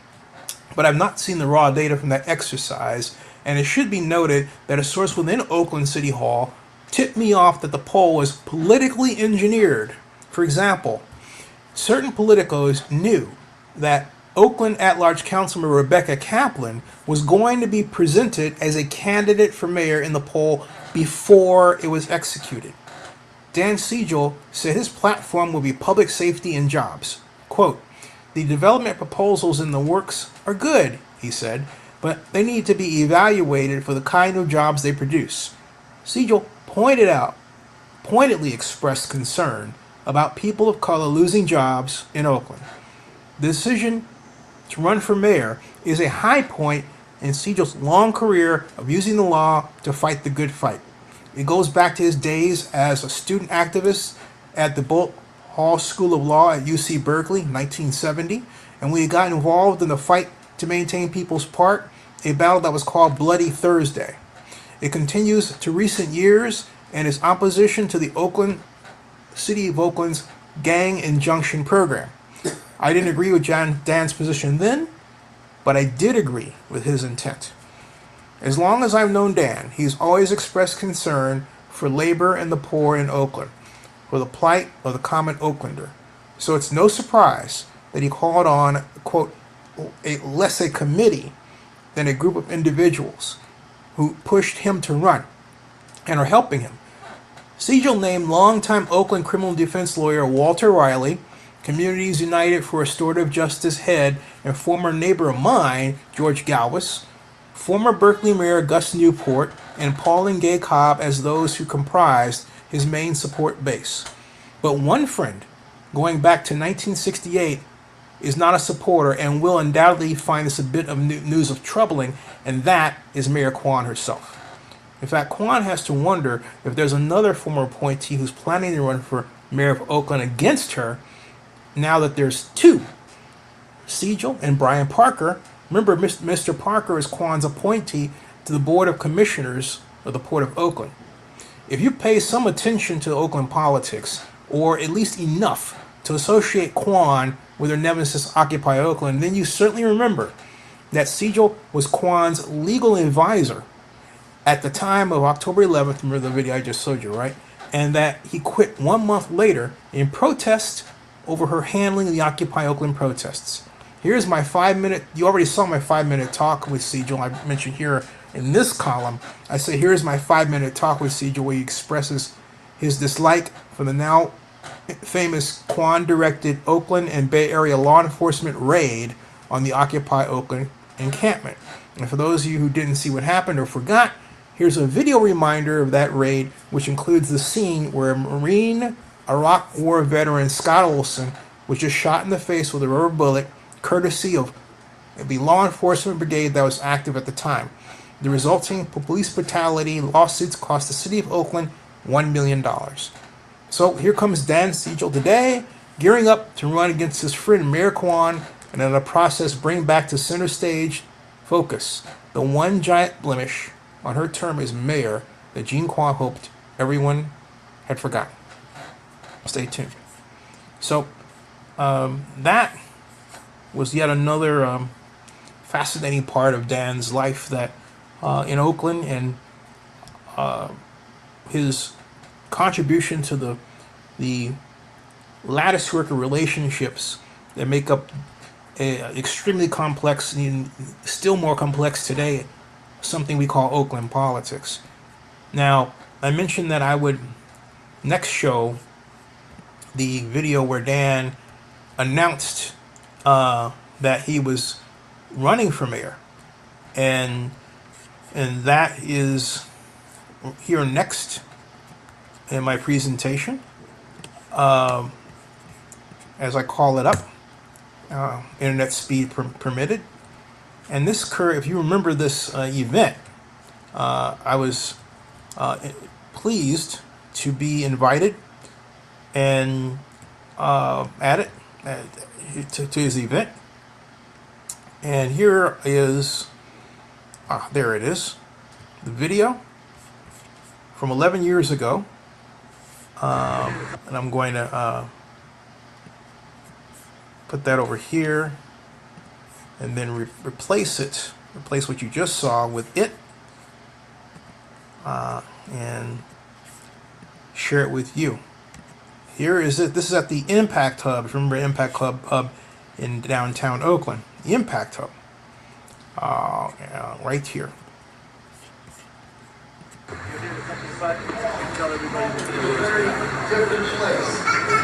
But I've not seen the raw data from that exercise, and it should be noted that a source within Oakland City Hall tipped me off that the poll was politically engineered. For example, certain politicos knew that Oakland at-large councilman Rebecca Kaplan was going to be presented as a candidate for mayor in the poll before it was executed. Dan Siegel said his platform will be public safety and jobs. Quote, "The development proposals in the works are good," he said, "but they need to be evaluated for the kind of jobs they produce." Siegel pointedly expressed concern about people of color losing jobs in Oakland. The decision to run for mayor is a high point in Siegel's long career of using the law to fight the good fight. It goes back to his days as a student activist at the Bolt Hall School of Law at UC Berkeley, 1970, and when he got involved in the fight to maintain People's Park, a battle that was called Bloody Thursday. It continues to recent years and is opposition to the City of Oakland's gang injunction program. I didn't agree with Dan's position then, but I did agree with his intent. As long as I've known Dan, he's always expressed concern for labor and the poor in Oakland, for the plight of the common Oaklander. So it's no surprise that he called on, quote, less a committee than a group of individuals who pushed him to run and are helping him. Siegel named longtime Oakland criminal defense lawyer Walter Riley, Communities United for Restorative Justice head and former neighbor of mine, George Galvis, former Berkeley Mayor Gus Newport, and Pauline Gay Cobb as those who comprised his main support base. But one friend, going back to 1968, is not a supporter and will undoubtedly find this a bit of news of troubling, and that is Mayor Quan herself. In fact, Quan has to wonder if there's another former appointee who's planning to run for mayor of Oakland against her, now that there's two, Siegel and Brian Parker. Remember, Mr. Parker is Quan's appointee to the Board of Commissioners of the Port of Oakland. If you pay some attention to Oakland politics, or at least enough to associate Quan with their nemesis Occupy Oakland, then you certainly remember that Siegel was Quan's legal advisor at the time of October 11th, remember the video I just showed you, right? And that he quit 1 month later in protest over her handling of the Occupy Oakland protests. Here's my 5-minute, you already saw my 5-minute talk with Siegel. I mentioned here in this column, I say here's my 5-minute talk with Siegel where he expresses his dislike for the now famous Quan-directed Oakland and Bay Area law enforcement raid on the Occupy Oakland encampment. And for those of you who didn't see what happened or forgot, here's a video reminder of that raid, which includes the scene where Marine Iraq War veteran Scott Olson was just shot in the face with a rubber bullet, courtesy of the law enforcement brigade that was active at the time. The resulting police brutality lawsuits cost the city of Oakland $1 million. So here comes Dan Siegel today, gearing up to run against his friend Mayor Quan, and in the process bring back to center stage focus the one giant blemish on her term as mayor that Jean Quan hoped everyone had forgotten. Stay tuned. So that was yet another fascinating part of Dan's life that in Oakland, and his contribution to the lattice work of relationships that make up a extremely complex, and still more complex today, something we call Oakland politics. Now, I mentioned that I would next show the video where Dan announced that he was running for mayor, and that is here next in my presentation, as I call it up, internet speed permitted. And this if you remember this event, I was pleased to be invited and to his event. And here is, there it is, the video from 11 years ago. And I'm going to put that over here and then replace what you just saw with it, and share it with you. Here is it. This is at the Impact Hub. Remember Impact Hub in downtown Oakland? The Impact Hub. Right here.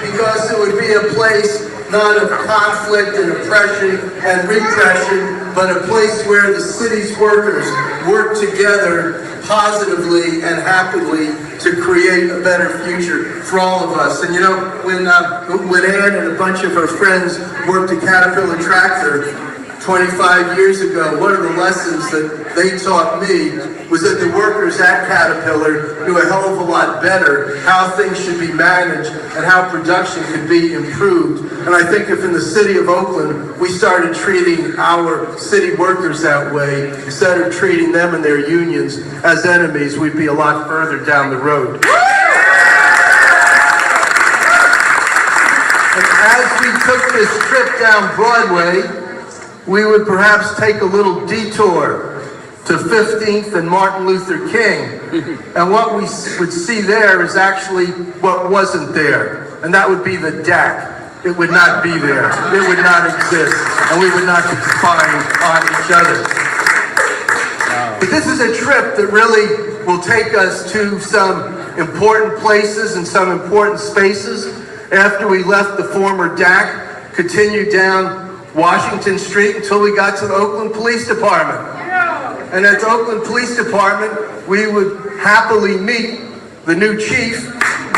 Because it would be a place not of conflict and oppression and repression, but a place where the city's workers work together positively and happily to create a better future for all of us. And you know, when Ann and a bunch of her friends worked at Caterpillar Tractor 25 years ago, one of the lessons that they taught me was that the workers at Caterpillar knew a hell of a lot better how things should be managed and how production could be improved. And I think if in the city of Oakland we started treating our city workers that way, instead of treating them and their unions as enemies, we'd be a lot further down the road. And as we took this trip down Broadway, we would perhaps take a little detour to 15th and Martin Luther King. And what we would see there is actually what wasn't there. And that would be the DAC. It would not be there. It would not exist. And we would not be spying on each other. But this is a trip that really will take us to some important places and some important spaces. After we left the former DAC, continued down Washington Street until we got to the Oakland Police Department. And at the Oakland Police Department, we would happily meet the new chief.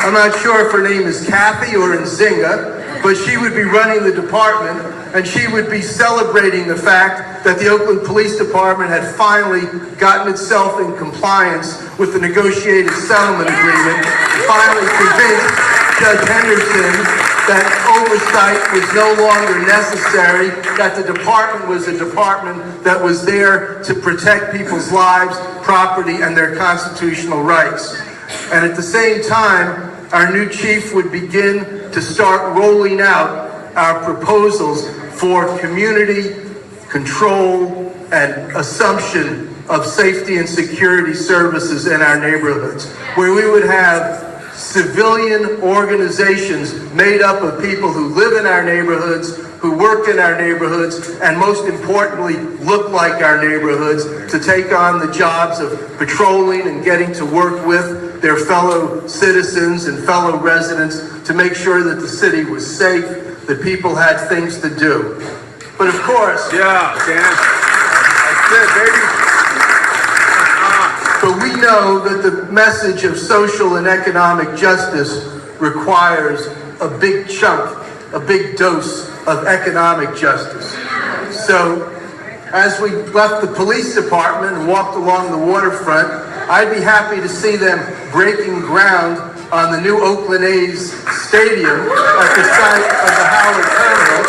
I'm not sure if her name is Kathy or Nzinga, but she would be running the department, and she would be celebrating the fact that the Oakland Police Department had finally gotten itself in compliance with the negotiated settlement agreement, and finally convinced Judge Henderson that oversight was no longer necessary, that the department was a department that was there to protect people's lives, property, and their constitutional rights. And at the same time, our new chief would begin to start rolling out our proposals for community control and assumption of safety and security services in our neighborhoods, where we would have civilian organizations made up of people who live in our neighborhoods, who work in our neighborhoods, and most importantly, look like our neighborhoods, to take on the jobs of patrolling and getting to work with their fellow citizens and fellow residents to make sure that the city was safe, that people had things to do. But of course, yeah, Dan. That's it, baby. But we know that the message of social and economic justice requires a big chunk, a big dose of economic justice. So as we left the police department and walked along the waterfront, I'd be happy to see them breaking ground on the new Oakland A's stadium at the site of the Howard Terminal.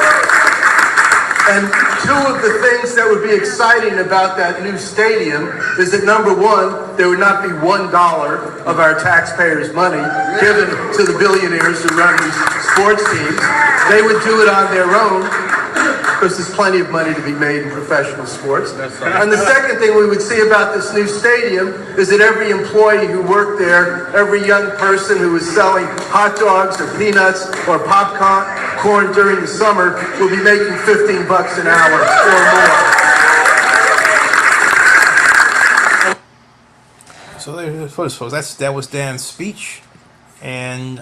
And two of the things that would be exciting about that new stadium is that, number one, there would not be $1 of our taxpayers' money given to the billionaires who run these sports teams. They would do it on their own. because there's plenty of money to be made in professional sports. right. And the second thing we would see about this new stadium is that every employee who worked there, every young person who was selling hot dogs or peanuts or popcorn during the summer will be making $15 an hour or more. So there's folks. That was Dan's speech, and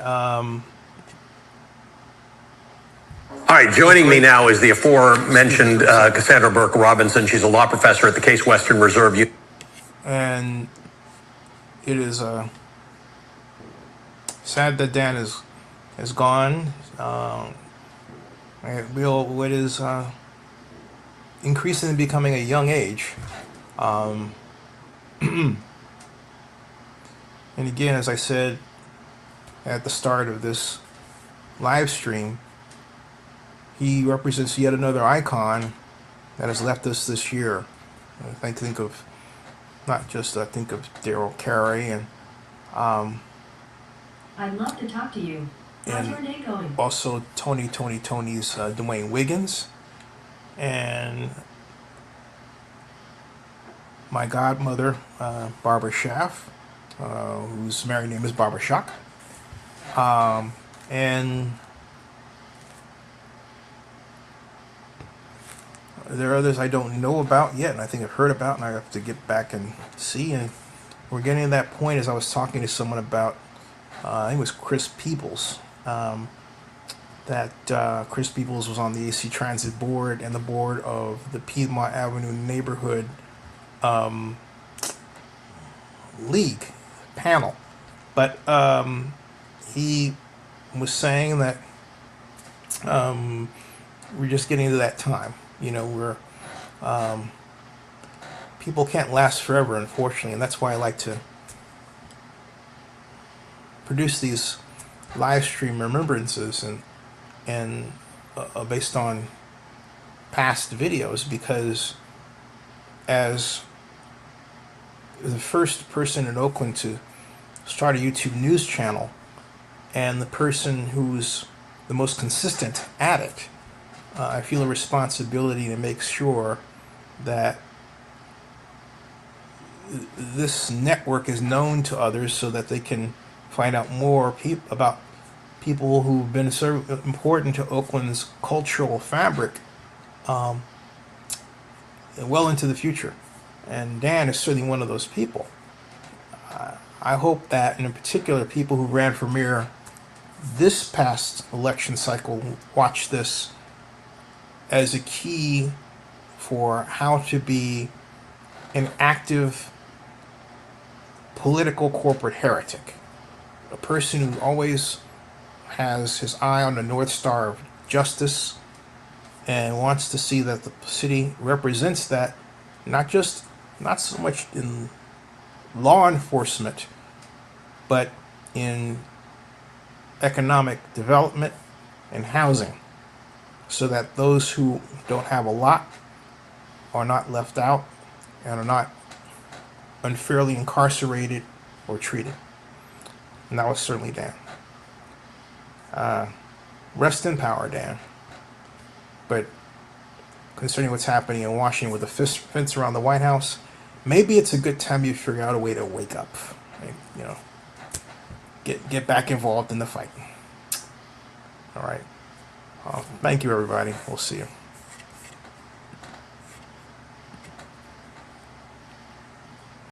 All right, joining me now is the aforementioned Cassandra Burke Robinson. She's a law professor at the Case Western Reserve. and it is sad that Dan is gone. What is increasingly becoming a young age. And again, as I said at the start of this live stream, he represents yet another icon that has left us this year. I think of Daryl Carey and I'd love to talk to you. How's and your day going? also Tony's Dwayne Wiggins, and my godmother, Barbara Schaaf, whose married name is Barbara Schaaf. And there are others I don't know about yet, and I think I've heard about, and I have to get back and see. And we're getting to that point, as I was talking to someone about, I think it was Chris Peoples, that Chris Peoples was on the AC Transit board and the board of the Piedmont Avenue neighborhood league panel. But he was saying that we're just getting to that time. We're people can't last forever, unfortunately, and that's why I like to produce these live stream remembrances and based on past videos, because as the first person in Oakland to start a YouTube news channel and the person who's the most consistent at it, I feel a responsibility to make sure that this network is known to others so that they can find out more about people who've been so important to Oakland's cultural fabric well into the future. And Dan is certainly one of those people. I hope that, and in particular, people who ran for mayor this past election cycle watch this as a key for how to be an active political corporate heretic. A person who always has his eye on the North Star of justice and wants to see that the city represents that, not so much in law enforcement, but in economic development and housing, so that those who don't have a lot are not left out and are not unfairly incarcerated or treated. And that was certainly Dan. Rest in power, Dan. But concerning what's happening in Washington with the fence around the White House, maybe it's a good time you figure out a way to wake up. And, get back involved in the fight. All right. Thank you, everybody. We'll see you.